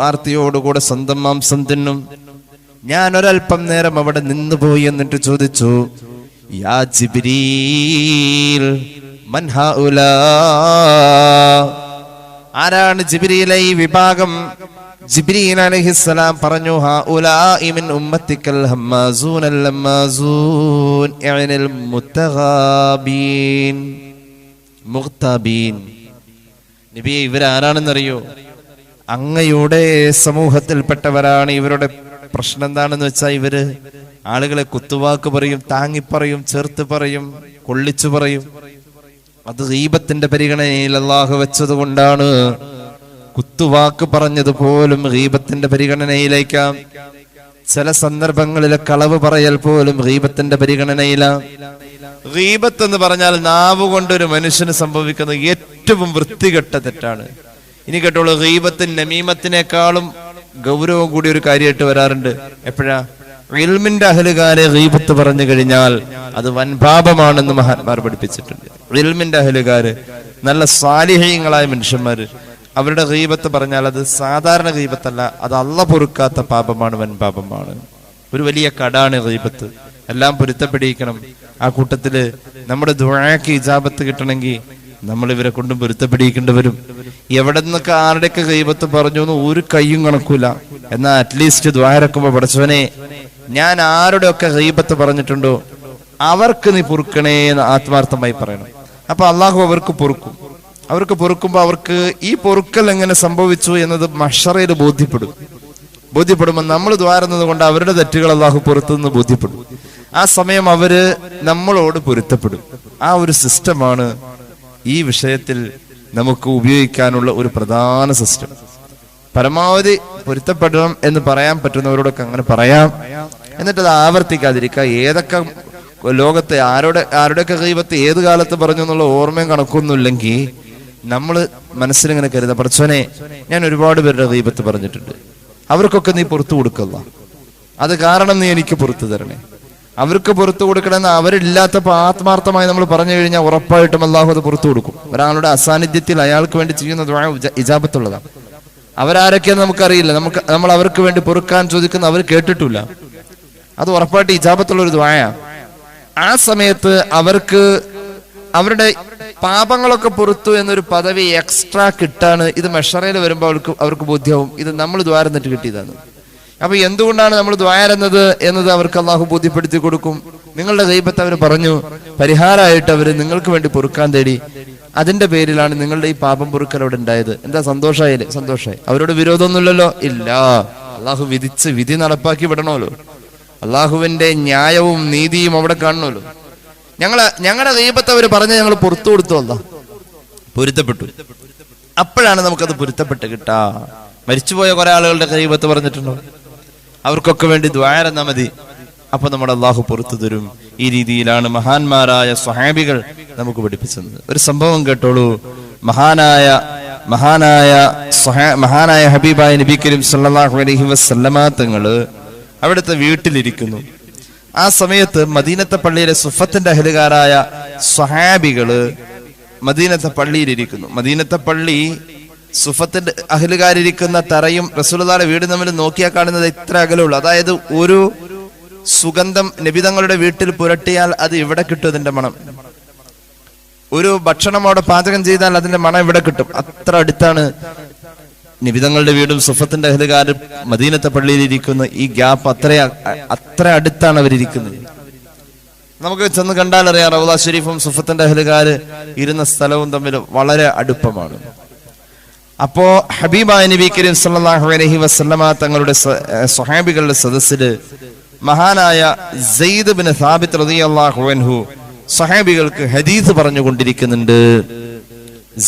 ആർത്തിയോടുകൂടെ സ്വന്തം മാംസം തിന്നും. ഞാൻ ഒരൽപ്പം നേരം അവിടെ നിന്നുപോയി. എന്നിട്ട് ചോദിച്ചു, യാ ജിബ്രീൽ മൻ ഹൗലാ, ആരാണ് ജിബ്രീലെ ഈ വിഭാഗം? ജിബ്രീൽ അലൈഹിസ്സലാം പറഞ്ഞു, ഹഉലാഇ മിൻ ഉമ്മത്തിക്കൽ ഹമ്മാസൂനൽ ലമ്മാസൂൻ യഅനിൽ മുത്തഗാബീൻ മുഗ്തബീൻ. നബിയെ, ഇവരാരാണെന്നറിയോ? അങ്ങയുടെ സമൂഹത്തിൽപ്പെട്ടവരാണ്. ഇവരുടെ പ്രശ്നം എന്താണെന്ന് വെച്ചാൽ ഇവര് ആളുകളെ കുത്തുവാക്ക് പറയും, താങ്ങിപ്പറയും, ചേർത്ത് പറയും, കൊള്ളിച്ചു പറയും. അത് ഗീബത്തിന്റെ പരിഗണനയിൽ അല്ലാഹു വെച്ചത് കൊണ്ടാണ്. കുത്തുവാക്ക് പറഞ്ഞത് പോലും ഗീബത്തിന്റെ പരിഗണനയിലേക്കാം. ചില സന്ദർഭങ്ങളിലെ കളവ് പറയൽ പോലും ഗീബത്തിന്റെ പരിഗണനയിലാണ്. ഗീബത്ത് എന്ന് പറഞ്ഞാൽ നാവ് കൊണ്ടൊരു മനുഷ്യന് സംഭവിക്കുന്ന ഏറ്റവും വൃത്തികെട്ട തെറ്റാണ്. ഇനി കേട്ടോളൂ, ഗീബത്തിന് നമീമത്തിനേക്കാളും ഗൗരവം കൂടി ഒരു കാര്യമായിട്ട് വരാറുണ്ട്. എപ്പോഴാ? ഇൽമിന്റെ അഹലുകാരെ ഗീബത്ത് പറഞ്ഞു കഴിഞ്ഞാൽ അത് വൻപാപമാണെന്ന് മഹാന്മാർ പഠിപ്പിച്ചിട്ടുണ്ട്. ഇൽമിന്റെ അഹലുകാര്, നല്ല സാലിഹീങ്ങളായ മനുഷ്യന്മാര്, അവരുടെ ഗീബത്ത് പറഞ്ഞാൽ അത് സാധാരണ ഗീബത്തല്ല, അത് അള്ളാഹ് പൊറുക്കാത്ത പാപമാണ്, വൻപാപമാണ്. ഒരു വലിയ കടാണ് ഗീബത്ത്. എല്ലാം പൊരുത്തപ്പെടിയിക്കണം. ആ കൂട്ടത്തില് നമ്മുടെ ദുആക്ക് ഇജാബത്ത് കിട്ടണമെങ്കിൽ നമ്മൾ ഇവരെ കൊണ്ടും പൊരുത്തപ്പെടിയിക്കേണ്ടി വരും. എവിടെ നിന്നൊക്കെ ആരുടെയൊക്കെ ഗീബത്ത് പറഞ്ഞു എന്ന് ഒരു കയ്യും കണക്കൂല. എന്നാൽ അറ്റ്ലീസ്റ്റ് ദ്വാരക്കുമ്പോ പഠിച്ചവനെ, ഞാൻ ആരുടെയൊക്കെ ഗീബത്ത് പറഞ്ഞിട്ടുണ്ടോ അവർക്ക് നീ പൊറുക്കണേ എന്ന് ആത്മാർത്ഥമായി പറയണം. അപ്പൊ അള്ളാഹു അവർക്ക് പൊറുക്കും. അവർക്ക് പൊറുക്കുമ്പോ അവർക്ക് ഈ പൊറുക്കൽ എങ്ങനെ സംഭവിച്ചു എന്നത് മഹ്ശറയിൽ ബോധ്യപ്പെടുമ്പോൾ നമ്മൾ ദ്വാരുന്നത് കൊണ്ട് അവരുടെ തെറ്റുകൾ അള്ളാഹു പുറത്തുനിന്ന് ബോധ്യപ്പെടും. ആ സമയം അവര് നമ്മളോട് പൊരുത്തപ്പെടും. ആ ഒരു സിസ്റ്റമാണ് ഈ വിഷയത്തിൽ നമുക്ക് ഉപയോഗിക്കാനുള്ള ഒരു പ്രധാന സിസ്റ്റം. പരമാവധി പൊരുത്തപ്പെടണം എന്ന് പറയാൻ പറ്റുന്നവരോടൊക്കെ അങ്ങനെ പറയാം. എന്നിട്ട് അത് ആവർത്തിക്കാതിരിക്കുക. ഏതൊക്കെ ലോകത്തെ ആരുടെയൊക്കെ ഗീബത്ത് ഏത് കാലത്ത് പറഞ്ഞു എന്നുള്ള ഓർമ്മയും കണക്കൊന്നുമില്ലെങ്കിൽ നമ്മൾ മനസ്സിലിങ്ങനെ കരുതാം, പഠിച്ചോനെ, ഞാൻ ഒരുപാട് പേരുടെ ഗീബത്ത് പറഞ്ഞിട്ടുണ്ട്, അവർക്കൊക്കെ നീ പുറത്തു കൊടുക്കല്ല, അത് കാരണം നീ എനിക്ക് പുറത്തു തരണേ. അവർക്ക് പുറത്തു കൊടുക്കണമെന്ന് അവരില്ലാത്തപ്പോൾ ആത്മാർത്ഥമായി നമ്മൾ പറഞ്ഞു കഴിഞ്ഞാൽ ഉറപ്പായിട്ടും അല്ലാഹു അത് പുറത്തു കൊടുക്കും. ഒരാളുടെ അസാന്നിധ്യത്തിൽ അയാൾക്ക് വേണ്ടി ചെയ്യുന്ന ദുആ ഇജാബത്തുള്ളതാണ്. അവരാരൊക്കെയെന്ന് നമുക്കറിയില്ല. നമ്മൾ അവർക്ക് വേണ്ടി പൊറുക്കാൻ ചോദിക്കുന്ന അവർ കേട്ടിട്ടില്ല. അത് ഉറപ്പായിട്ട് ഇജാബത്തുള്ള ഒരു ദുആയാണ്. ആ സമയത്ത് അവർക്ക് അവരുടെ പാപങ്ങളൊക്കെ പുറത്തു എന്നൊരു പദവി എക്സ്ട്രാ കിട്ടാണ്. ഇത് മെഷറയിൽ വരുമ്പോൾ അവർക്ക് ബോധ്യവും ഇത് നമ്മൾ ദ്വാരന്നിട്ട് കിട്ടിയതാണ്. അപ്പൊ എന്തുകൊണ്ടാണ് നമ്മൾ ദ്വാരുന്നത് എന്നത് അവർക്ക് അല്ലാഹു ബോധ്യപ്പെടുത്തി കൊടുക്കും. നിങ്ങളുടെ ഗീബത്ത് അവർ പറഞ്ഞു, പരിഹാരമായിട്ട് അവര് നിങ്ങൾക്ക് വേണ്ടി പൊറുക്കാൻ തേടി. അതിന്റെ പേരിലാണ് നിങ്ങളുടെ ഈ പാപം പൊറുക്കൽ അവിടെ ഉണ്ടായത്. എന്താ സന്തോഷമായില്ലേ? സന്തോഷമായി. അവരോട് വിരോധമൊന്നുമില്ലല്ലോ? ഇല്ല. അള്ളാഹു വിധിച്ച് വിധി നടപ്പാക്കി വിടണമല്ലോ. അള്ളാഹുവിന്റെ ന്യായവും നീതിയും അവിടെ കാണണമല്ലോ. ഞങ്ങളുടെ ഗീബത്ത് അവർ പറഞ്ഞ് ഞങ്ങൾ പുറത്തു കൊടുത്തു, അല്ലാഹ് പൊരുത്തപ്പെട്ടു. അപ്പോഴാണ് നമുക്കത് പൊരുത്തപ്പെട്ട് കിട്ടാ. മരിച്ചുപോയ കുറെ ആളുകളുടെ ഗീബത്ത് പറഞ്ഞിട്ടുണ്ടോ? അവർക്കൊക്കെ വേണ്ടി ദ്വാരന്നാ മതി, അപ്പൊ നമ്മുടെ അള്ളാഹു പുറത്തു തരും. ഈ രീതിയിലാണ് മഹാന്മാരായ സ്വഹാബികൾ നമുക്ക് പഠിപ്പിച്ചത്. ഒരു സംഭവം കേട്ടോളൂ. മഹാനായ ഹബീബായ നബി കരീം സല്ലല്ലാഹു അലൈഹി വസല്ലമ തങ്ങള് അവിടുത്തെ വീട്ടിലിരിക്കുന്നു. ആ സമയത്ത് മദീനത്തെ പള്ളിയിലെ സുഫത്തിന്റെ അഹലുകാരായ സ്വഹാബികള് മദീനത്തെ പള്ളിയിലിരിക്കുന്നു. മദീനത്തെ പള്ളി സുഫത്തിന്റെ അഹലുകാരിരിക്കുന്ന തറയും റസൂലുള്ളാഹിയുടെ വീട് തമ്മിൽ നോക്കിയാൽ കാണുന്നത് ഇത്ര അകലുള്ളൂ. അതായത് ഒരു സുഗന്ധം നബിതങ്ങളുടെ വീട്ടിൽ പുരട്ടിയാൽ അത് ഇവിടെ കിട്ടും. അതിന്റെ മണം, ഒരു ഭക്ഷണം അവിടെ പാചകം ചെയ്താൽ അതിന്റെ മണം ഇവിടെ കിട്ടും. അത്ര അടുത്താണ് നബിതങ്ങളുടെ വീടും സുഫത്തിന്റെ അഹലുകാരും മദീനത്തെ പള്ളിയിലിരിക്കുന്ന ഈ ഗ്യാപ്പ് അത്ര അടുത്താണ് അവരിയ്ക്കുന്നത്. നമുക്ക് ചെന്ന് കണ്ടാൽ അറിയാം, റൗള ഷരീഫും സുഫത്തിന്റെ അഹലുകാര് ഇരുന്ന സ്ഥലവും തമ്മിൽ വളരെ അടുപ്പമാണ്. അപ്പോ ഹബീബായ നബി കരീം സല്ലല്ലാഹു അലൈഹി വസല്ലമ തങ്ങളുടെ സ്വഹാബികളുടെ സദസ്സില് മഹാനായ സെയ്ദ് ബിൻ സാബിത്ത് റളിയല്ലാഹു അൻഹു സ്വഹാബികൾക്ക് ഹദീസ് പറഞ്ഞുകൊണ്ടിരിക്കുന്നുണ്ട്.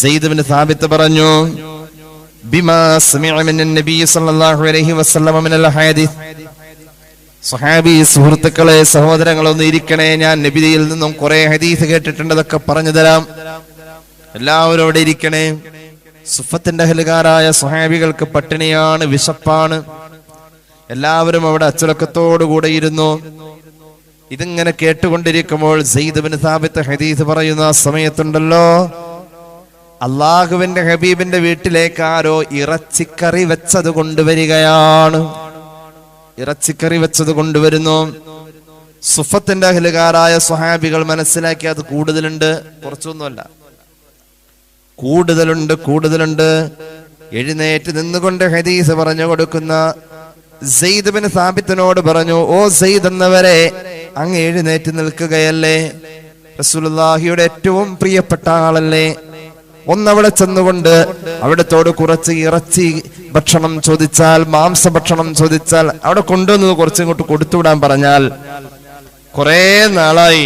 സെയ്ദ് ബിൻ സാബിത്ത് പറഞ്ഞു, ബിമാ സമിഅ മിനൻ നബി സല്ലല്ലാഹു അലൈഹി വസല്ലമ മിനൽ ഹദീസ്. സ്വഹാബി സുഹൃത്തുക്കളെ, സഹോദരങ്ങളൊന്ന് ഇരിക്കണേ, ഞാൻ നബിയിൽ നിന്നും കുറെ ഹദീസ് കേട്ടിട്ടുണ്ട്, അതൊക്കെ പറഞ്ഞു തരാം. എല്ലാവരും അവിടെ ഇരിക്കണേ. സുഫത്തിന്റെ അഹലുകാരായ സ്വഹാബികൾക്ക് പട്ടിണിയാണ്, വിശപ്പാണ്. എല്ലാവരും അവിടെ അച്ചടക്കത്തോടുകൂടെ ഇരുന്നു. ഇതിങ്ങനെ കേട്ടുകൊണ്ടിരിക്കുമ്പോൾ സെയ്ദ് ബിൻ സാബിത്ത് ഹദീസ് പറയുന്ന ആ സമയത്തുണ്ടല്ലോ, അള്ളാഹുവിന്റെ ഹബീബിന്റെ വീട്ടിലേക്ക് ആരോ ഇറച്ചിക്കറി വെച്ചത് കൊണ്ടുവരികയാണ്. ഇറച്ചിക്കറി വെച്ചത് കൊണ്ടുവരുന്നു. സുഫത്തിന്റെ അഹലുകാരായ സ്വഹാബികൾ മനസ്സിലാക്കി അത് കൂടുതലുണ്ട്, കുറച്ചൊന്നുമല്ല. കൂടുതലുണ്ട്. എഴുന്നേറ്റ് നിന്നുകൊണ്ട് ഹദീസ് പറഞ്ഞു കൊടുക്കുന്ന സെയ്ദ് ബിൻ സാബിത്തിനോട് പറഞ്ഞു, ഓ സെയ്ദ് എന്നവരെ, അങ്ങ് എഴുന്നേറ്റ് നിൽക്കുകയല്ലേ? റസൂലുള്ളാഹിയുടെ ഏറ്റവും പ്രിയപ്പെട്ട ആളല്ലേ? ഒന്നവിടെ ചെന്നുകൊണ്ട് അവിടത്തോട് കുറച്ച് ഇറച്ചി ഭക്ഷണം ചോദിച്ചാൽ, മാംസഭക്ഷണം ചോദിച്ചാൽ അവിടെ കൊണ്ടുവന്നത് കുറച്ചിങ്ങോട്ട് കൊടുത്തുവിടാൻ പറഞ്ഞാൽ, കുറെ നാളായി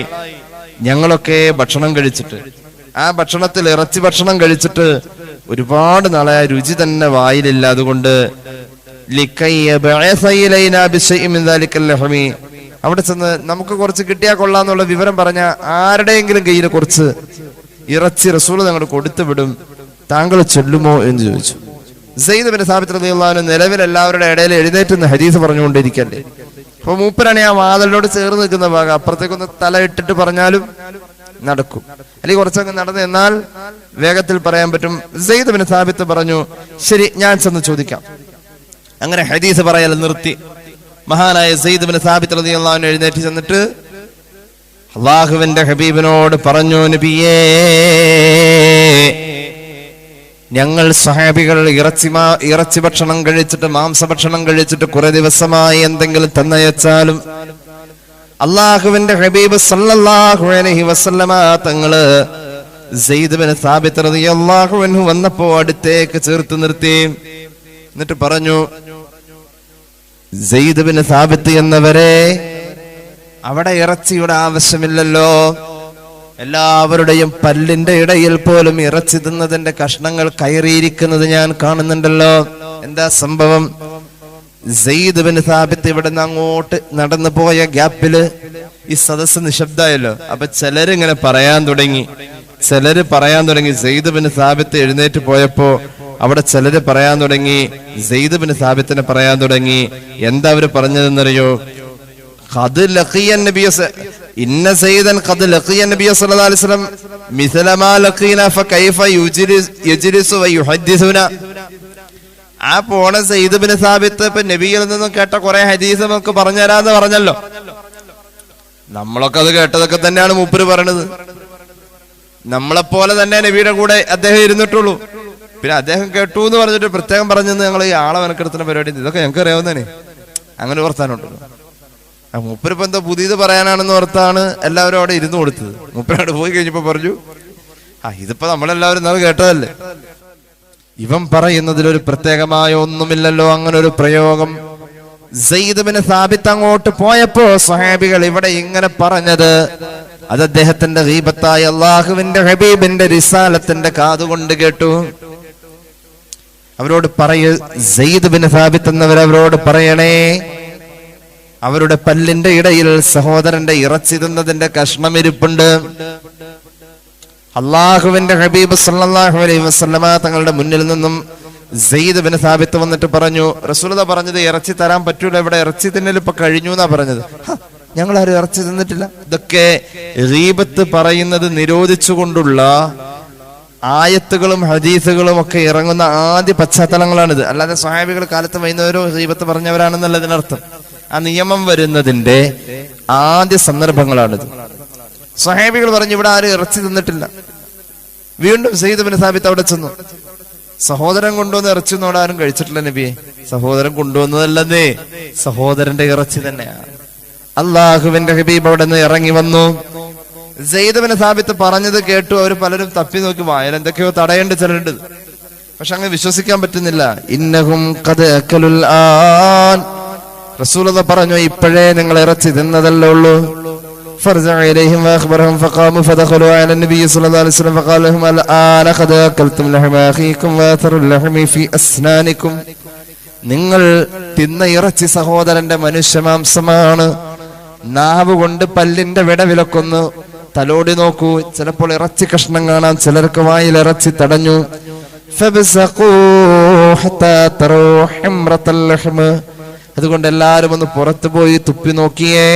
ഞങ്ങളൊക്കെ ഭക്ഷണം കഴിച്ചിട്ട്, ആ ഭക്ഷണത്തിൽ ഇറച്ചി ഭക്ഷണം കഴിച്ചിട്ട് ഒരുപാട് നാളായ രുചി തന്നെ വായിലില്ല. അതുകൊണ്ട് അവിടെ ചെന്ന് നമുക്ക് കുറച്ച് കിട്ടിയാൽ കൊള്ളാന്നുള്ള വിവരം പറഞ്ഞ ആരുടെയെങ്കിലും കയ്യിൽ കുറച്ച് ഇറച്ചി റസൂൽ ഞങ്ങൾ കൊടുത്തു വിടും, താങ്കൾ ചൊല്ലുമോ എന്ന് ചോദിച്ചു. സെയ്ദ് ബിൻ സാബിത്ത് റളിയല്ലാഹു അൻഹു നിലവിൽ എല്ലാവരുടെ ഇടയിൽ എഴുന്നേറ്റുന്ന ഹദീസ് പറഞ്ഞുകൊണ്ടിരിക്കല്ലേ. അപ്പൊ മൂപ്പരാണ് ആ വാതിലിനോട് ചേർന്ന് നിൽക്കുന്ന ഭാഗം, അപ്പുറത്തേക്കൊന്ന് തല ഇട്ടിട്ട് പറഞ്ഞാലും നടക്കും, അല്ലെങ്കിൽ കുറച്ചങ്ങ് നടന്ന് എന്നാൽ വേഗത്തിൽ പറയാൻ പറ്റും. സെയ്ദ് ബിൻ സാബിത്ത് പറഞ്ഞു, ശരി ഞാൻ ചെന്ന് ചോദിക്കാം. അങ്ങനെ ഹദീസ് പറയൽ നിർത്തി. മഹാനായ സെയ്ദ് ബിൻ സാബിത്ത് റളിയല്ലാഹു അൻഹു എഴുന്നേറ്റ് ചെന്നിട്ട് അല്ലാഹുവിന്റെ ഹബീബിനോട് പറഞ്ഞു, നബിയേ, ഞങ്ങൾ സ്വഹാബികൾ ഇറച്ചി ഭക്ഷണം കഴിച്ചിട്ട്, മാംസഭക്ഷണം കഴിച്ചിട്ട് കുറെ ദിവസമായി എന്തെങ്കിലും തന്നയച്ചാലും അള്ളാഹുവിന്റെ ഹബീബ് സല്ലല്ലാഹു അലൈഹി വസല്ലമ തങ്ങള് സെയ്ദ് ബിൻ സാബിത്ത് റളിയല്ലാഹു അൻഹു വന്നപ്പോ അടുത്തേക്ക് ചേർത്ത് നിർത്തി. എന്നിട്ട് പറഞ്ഞു, സെയ്ദ് ബിൻ സാബിത്ത് എന്നവരെ, അവിടെ ഇറച്ചിയുടെ ആവശ്യമില്ലല്ലോ. എല്ലാവരുടെയും പല്ലിന്റെ ഇടയിൽ പോലും ഇറച്ചി തിന്നതിന്റെ കഷ്ണങ്ങൾ കയറിയിരിക്കുന്നത് ഞാൻ കാണുന്നുണ്ടല്ലോ. എന്താ സംഭവം? സെയ്ദ് ബിൻ സാബിത്ത് ഇവിടെ നിന്ന് അങ്ങോട്ട് നടന്നു പോയ ഗ്യാപ്പില് ഈ സദസ്സ് നിശബ്ദമായല്ലോ. അപ്പൊ ചിലരിങ്ങനെ പറയാൻ തുടങ്ങി. സെയ്ദ് ബിൻ സാബിത്ത് എഴുന്നേറ്റ് പോയപ്പോ അവിടെ ചിലര് പറയാൻ തുടങ്ങി, സെയ്ദ് ബിൻ സാബിത്തിനെ പറയാൻ തുടങ്ങി. എന്താ അവര് പറഞ്ഞതെന്നറിയോ? ഖദ് ലഖിയ നബിയ ഇന്ന സയ്യിദൻ ഖദ് ലഖിയ നബിയ സല്ലല്ലാഹു അലൈഹി വസല്ലം മിസ്ല മാ ലഖീന ഫകൈഫ യജ്ലിസു വയുഹദ്ദിസുന. ആ പോണ സെയ്ദ് ബിൻ സാബിത്ത് ഇപ്പൊ നബിയിൽ നിന്നും കേട്ട കുറെ ഹദീസ് നമുക്ക് പറഞ്ഞു തരാന്ന് പറഞ്ഞല്ലോ. നമ്മളൊക്കെ അത് കേട്ടതൊക്കെ തന്നെയാണ് മൂപ്പര് പറയണത്. നമ്മളെപ്പോലെ തന്നെ നബിയുടെ കൂടെ അദ്ദേഹം ഇരുന്നിട്ടുള്ളൂ. പിന്നെ അദ്ദേഹം കേട്ടു എന്ന് പറഞ്ഞിട്ട് പ്രത്യേകം പറഞ്ഞെന്ന് ഞങ്ങൾ ഈ ആളെ മെനക്കെടുത്തുന്ന പരിപാടി ഇതൊക്കെ ഞങ്ങൾക്ക് അറിയാവുന്നതന്നെ. അങ്ങനെ ഓർത്താനുണ്ടല്ലോ. മൂപ്പരിപ്പോ എന്തോ പുതിയത് പറയാനാണെന്ന് ഓർത്താണ് എല്ലാവരും അവിടെ ഇരുന്ന് കൊടുത്തത്. മൂപ്പരവിടെ പോയി കഴിഞ്ഞപ്പോ പറഞ്ഞു, ഇതിപ്പോ നമ്മളെല്ലാവരും ഇന്നത് കേട്ടതല്ലേ. ഇവൻ പറയുന്നതിലൊരു പ്രത്യേകമായ ഒന്നുമില്ലല്ലോ. അങ്ങനെ ഒരു പ്രയോഗം സെയ്ദ് ബിൻ സാബിത്ത് അങ്ങോട്ട് പോയപ്പോ സ്വഹാബികൾ ഇവിടെ ഇങ്ങനെ പറഞ്ഞത് അത് അദ്ദേഹത്തിന്റെ ഗീബത്തായ അല്ലാഹുവിന്റെ ഹബീബിന്റെ റിസാലത്തിന്റെ കാതുകൊണ്ട് കേട്ടു. അവരോട് സെയ്ദ് ബിൻ സാബിത്ത് എന്നവരവരോട് പറയണേ, അവരുടെ പല്ലിന്റെ ഇടയിൽ സഹോദരന്റെ ഇറച്ചി തിന്നതിന്റെ കഷ്ണം ഇരിപ്പുണ്ട്. അള്ളാഹുവിന്റെ ഹബീബ് സല്ലല്ലാഹു അലൈഹി വസല്ലമ തങ്ങളുടെ മുന്നിൽ നിന്നും സെയ്ദ് ബിൻ സാബിത്ത് വന്നിട്ട് പറഞ്ഞു, റസൂലുള്ളാഹി പറഞ്ഞത് ഇറച്ചി തരാൻ പറ്റൂല, ഇവിടെ ഇറച്ചി തിന്നൽ ഇപ്പൊ കഴിഞ്ഞു എന്നാ പറഞ്ഞത്. ഞങ്ങൾ ആരും ഇറച്ചി തിന്നിട്ടില്ല. ഇതൊക്കെ ഗീബത്ത് പറയുന്നത് നിരോധിച്ചുകൊണ്ടുള്ള ആയത്തുകളും ഹദീസുകളും ഒക്കെ ഇറങ്ങുന്ന ആദ്യ പശ്ചാത്തലങ്ങളാണിത്. അല്ലാതെ സ്വഹാബികൾ കാലത്ത് വൈകുന്നവരോ ഗീബത്ത് പറഞ്ഞവരാണെന്നുള്ളതിനർത്ഥം. ആ നിയമം വരുന്നതിന്റെ ആദ്യ സന്ദർഭങ്ങളാണിത്. സ്വഹാബികൾ പറഞ്ഞു ഇവിടെ ആരും ഇറച്ചി തിന്നിട്ടില്ല. വീണ്ടും സെയ്ദ് ബിൻ സാബിത്ത് അവിടെ ചെന്നു. സഹോദരൻ കൊണ്ടുവന്ന ഇറച്ചി ഒന്നും അവിടെ ആരും കഴിച്ചിട്ടില്ല നബിയെ. സഹോദരൻ കൊണ്ടുവന്നതല്ലെന്നേ, സഹോദരന്റെ ഇറച്ചി തന്നെയാണ്. അള്ളാഹുവിന്റെ ഹബീബ് അവിടെ നിന്ന് ഇറങ്ങി വന്നു. സെയ്ദ് ബിൻ സാബിത്ത് പറഞ്ഞത് കേട്ടു. അവർ പലരും തപ്പി നോക്കി, വായന എന്തൊക്കെയോ തടയേണ്ട ചിലരുണ്ട്. പക്ഷെ അങ്ങ് വിശ്വസിക്കാൻ പറ്റുന്നില്ല. ഇന്നഹും ഖദ് അകലുൽ ആൻ, റസൂലുള്ളാഹി പറഞ്ഞു ഇപ്പോഴേ നിങ്ങൾ ഇറച്ചി തിന്നതല്ലേ ഉള്ളൂ. فرجع إليهم وأخبرهم فقاموا فدخلوا على النبي صلى الله عليه وسلم فقال لهم الآن قد أكلتم لحم أخيكم وأثر اللحم في أسنانكم. നിങ്ങൾ തിന്ന ഇറച്ചി സഹോദരന്റെ മനുഷ്യമാംസമാണ്. നാവ് കൊണ്ട് പല്ലിന്റെ വിടവിലൊക്കൊന്ന് തലോടി നോക്കൂ, ചിലപ്പോൾ ഇറച്ചി കഷ്ണം കാണാം. ചിലർക്ക് വായിൽ ഇറച്ചി തടഞ്ഞു. അതുകൊണ്ട് എല്ലാരും ഒന്ന് പുറത്തു പോയി തുപ്പി നോക്കിയേ.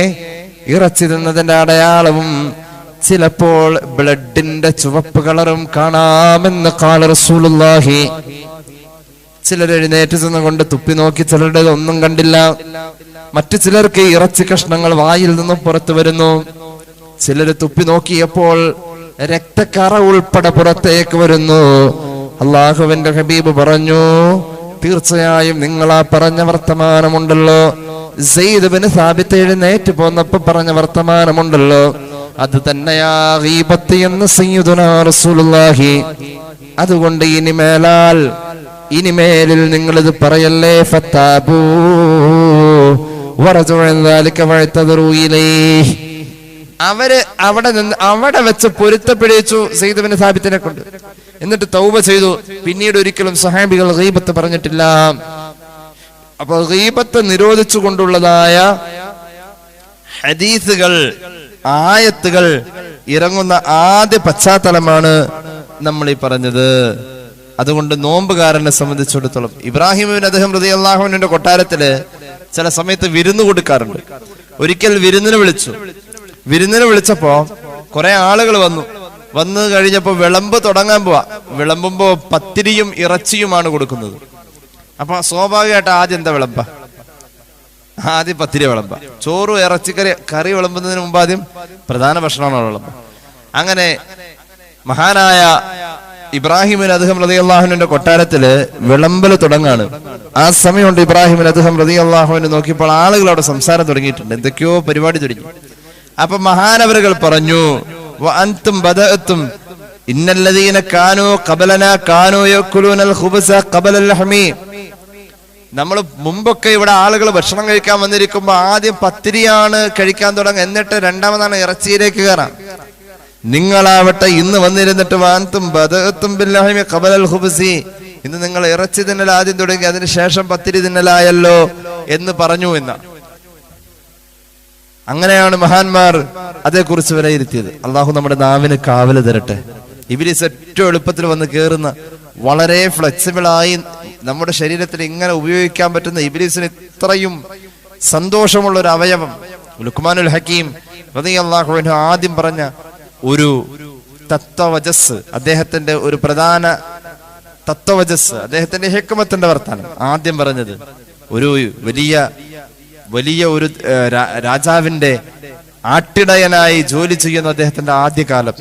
ഇറച്ചി തിന്നതിന്റെ അടയാളവും ചിലപ്പോൾ ബ്ലഡിന്റെ ചുവപ്പ് കളറും കാണാമെന്ന് ഖാല റസൂലുള്ളാഹി. ചിലർ എഴുന്നേറ്റ് ചെന്നുകൊണ്ട് തുപ്പി നോക്കി, ചിലരുടെ ഒന്നും കണ്ടില്ല. മറ്റു ചിലർക്ക് ഇറച്ചി കഷ്ണങ്ങൾ വായിൽ നിന്നും പുറത്തു വരുന്നു. ചിലര് തുപ്പി നോക്കിയപ്പോൾ രക്തക്കറ ഉൾപ്പെടെ പുറത്തേക്ക് വരുന്നു. അള്ളാഹുവിന്റെ ഹബീബ് പറഞ്ഞു, തീർച്ചയായും നിങ്ങൾ ആ പറഞ്ഞ വർത്തമാനമുണ്ടല്ലോ, സെയ്ദ് ബിൻ സാബിത്ത് എഴുന്നേറ്റ് പോന്നപ്പോ പറഞ്ഞ വർത്തമാനമുണ്ടല്ലോ, അത് തന്നെയാ ഗീബത്ത് എന്ന് സയ്യിദുനാ റസൂലുള്ളാഹി. അതുകൊണ്ട് ഇനിമേലിൽ നിങ്ങൾ ഇത് പറയല്ലേ. ഫത്താബൂ വറജു അൻ ദാലിക വഅതദറു ഇലൈഹി. അവര് അവിടെ വെച്ച് പൊരുത്തപ്പെടിച്ചു സെയ്ദ് ബിൻ സാബിത്തിനെ കൊണ്ട്. എന്നിട്ട് തൗബ ചെയ്തു. പിന്നീട് ഒരിക്കലും സഹാബികൾ ഗീബത്ത് പറഞ്ഞിട്ടില്ല. അപ്പൊ ഗീബത്ത് നിരോധിച്ചു കൊണ്ടുള്ളതായ ഹദീസുകൾ, ആയത്തുകൾ ഇറങ്ങുന്ന ആദ്യ പശ്ചാത്തലമാണ് നമ്മൾ ഈ പറഞ്ഞത്. അതുകൊണ്ട് നോമ്പുകാരനെ സംബന്ധിച്ചിടത്തോളം ഇബ്രാഹിം ഇബ്നു അദ്ഹം റളിയല്ലാഹു അൻഹുവിന്റെ കൊട്ടാരത്തില് ചില സമയത്ത് വിരുന്ന് കൊടുക്കാറുണ്ട്. ഒരിക്കൽ വിരുന്നിന് വിളിച്ചപ്പോ കുറെ ആളുകൾ വന്നു കഴിഞ്ഞപ്പോ വിളമ്പ് തുടങ്ങാൻ പോവാ. വിളമ്പുമ്പോ പത്തിരിയും ഇറച്ചിയുമാണ് കൊടുക്കുന്നത്. അപ്പൊ സ്വാഭാവികമായിട്ട് ആദ്യം എന്താ വിളമ്പ? ആദ്യം പത്തിരി വിളമ്പ. ചോറും കറി വിളമ്പുന്നതിന് മുമ്പ് ആദ്യം പ്രധാന ഭക്ഷണമാണ് വിളമ്പ. അങ്ങനെ മഹാനായ ഇബ്രാഹിം ഇബ്നു അദ്ഹം റളിയല്ലാഹു അൻഹുവിന്റെ കൊട്ടാരത്തില് വിളമ്പല് തുടങ്ങാണ്. ആ സമയം കൊണ്ട് ഇബ്രാഹിം ഇബ്നു അദ്ഹം റളിയല്ലാഹു അൻഹു നോക്കിയപ്പോൾ ആളുകൾ അവിടെ സംസാരം തുടങ്ങിയിട്ടുണ്ട്, എന്തൊക്കെയോ പരിപാടി തുടങ്ങി. അപ്പൊ മഹാനവറുകൾ പറഞ്ഞു, വഅൻതും ബദഅതും ഇന്നല്ലദീന കാനൂ ഖബലനാ കാനൂ യഅകുലൂനൽ ഖുബ്സ ഖബലൽ ലഹ്മി. നമ്മൾ മുമ്പൊക്കെ ഇവിടെ ആളുകൾ ഭക്ഷണം കഴിക്കാൻ വന്നിരിക്കുമ്പോ ആദ്യം പത്തിരിയാണ് കഴിക്കാൻ തുടങ്ങുക, എന്നിട്ട് രണ്ടാമതാണ് ഇറച്ചിയിലേക്ക് കയറാം. നിങ്ങളാവട്ടെ ഇന്ന് വന്നിരുന്നിട്ട് വഅൻതും ബദഅതും ബിൽ ലഹ്മി ഖബലൽ ഖുബ്സി, ഇന്ന് നിങ്ങൾ ഇറച്ചി തിന്നൽ ആദ്യം തുടങ്ങി, അതിനുശേഷം പത്തിരി തിന്നലായല്ലോ എന്ന് പറഞ്ഞു എന്ന. അങ്ങനെയാണ് മഹാന്മാർ അതേക്കുറിച്ച് വിലയിരുത്തിയത്. അള്ളാഹു നമ്മുടെ നാവിന് കാവല് തരട്ടെ. ഇബ്ലീസ് ഏറ്റവും എളുപ്പത്തിൽ വന്ന് കയറുന്ന, വളരെ ഫ്ലെക്സിബിൾ ആയി നമ്മുടെ ശരീരത്തിൽ ഇങ്ങനെ ഉപയോഗിക്കാൻ പറ്റുന്ന, ഇബ്ലീസിന് ഇത്രയും സന്തോഷമുള്ള ഒരു അവയവം. ലുക്മാനുൽ ഹക്കീം റളിയല്ലാഹു അൻഹു ആദ്യം പറഞ്ഞ ഒരു തത്വവജസ്, അദ്ദേഹത്തിന്റെ ഒരു പ്രധാന തത്വവജസ്, അദ്ദേഹത്തിന്റെ ഹിക്മത്തിന്റെ വർത്താനം ആദ്യം പറഞ്ഞത് ഒരു വലിയ ഒരു രാജാവിന്റെ ആട്ടിടയനായി ജോലി ചെയ്യുന്ന അദ്ദേഹത്തിന്റെ ആദ്യകാലം.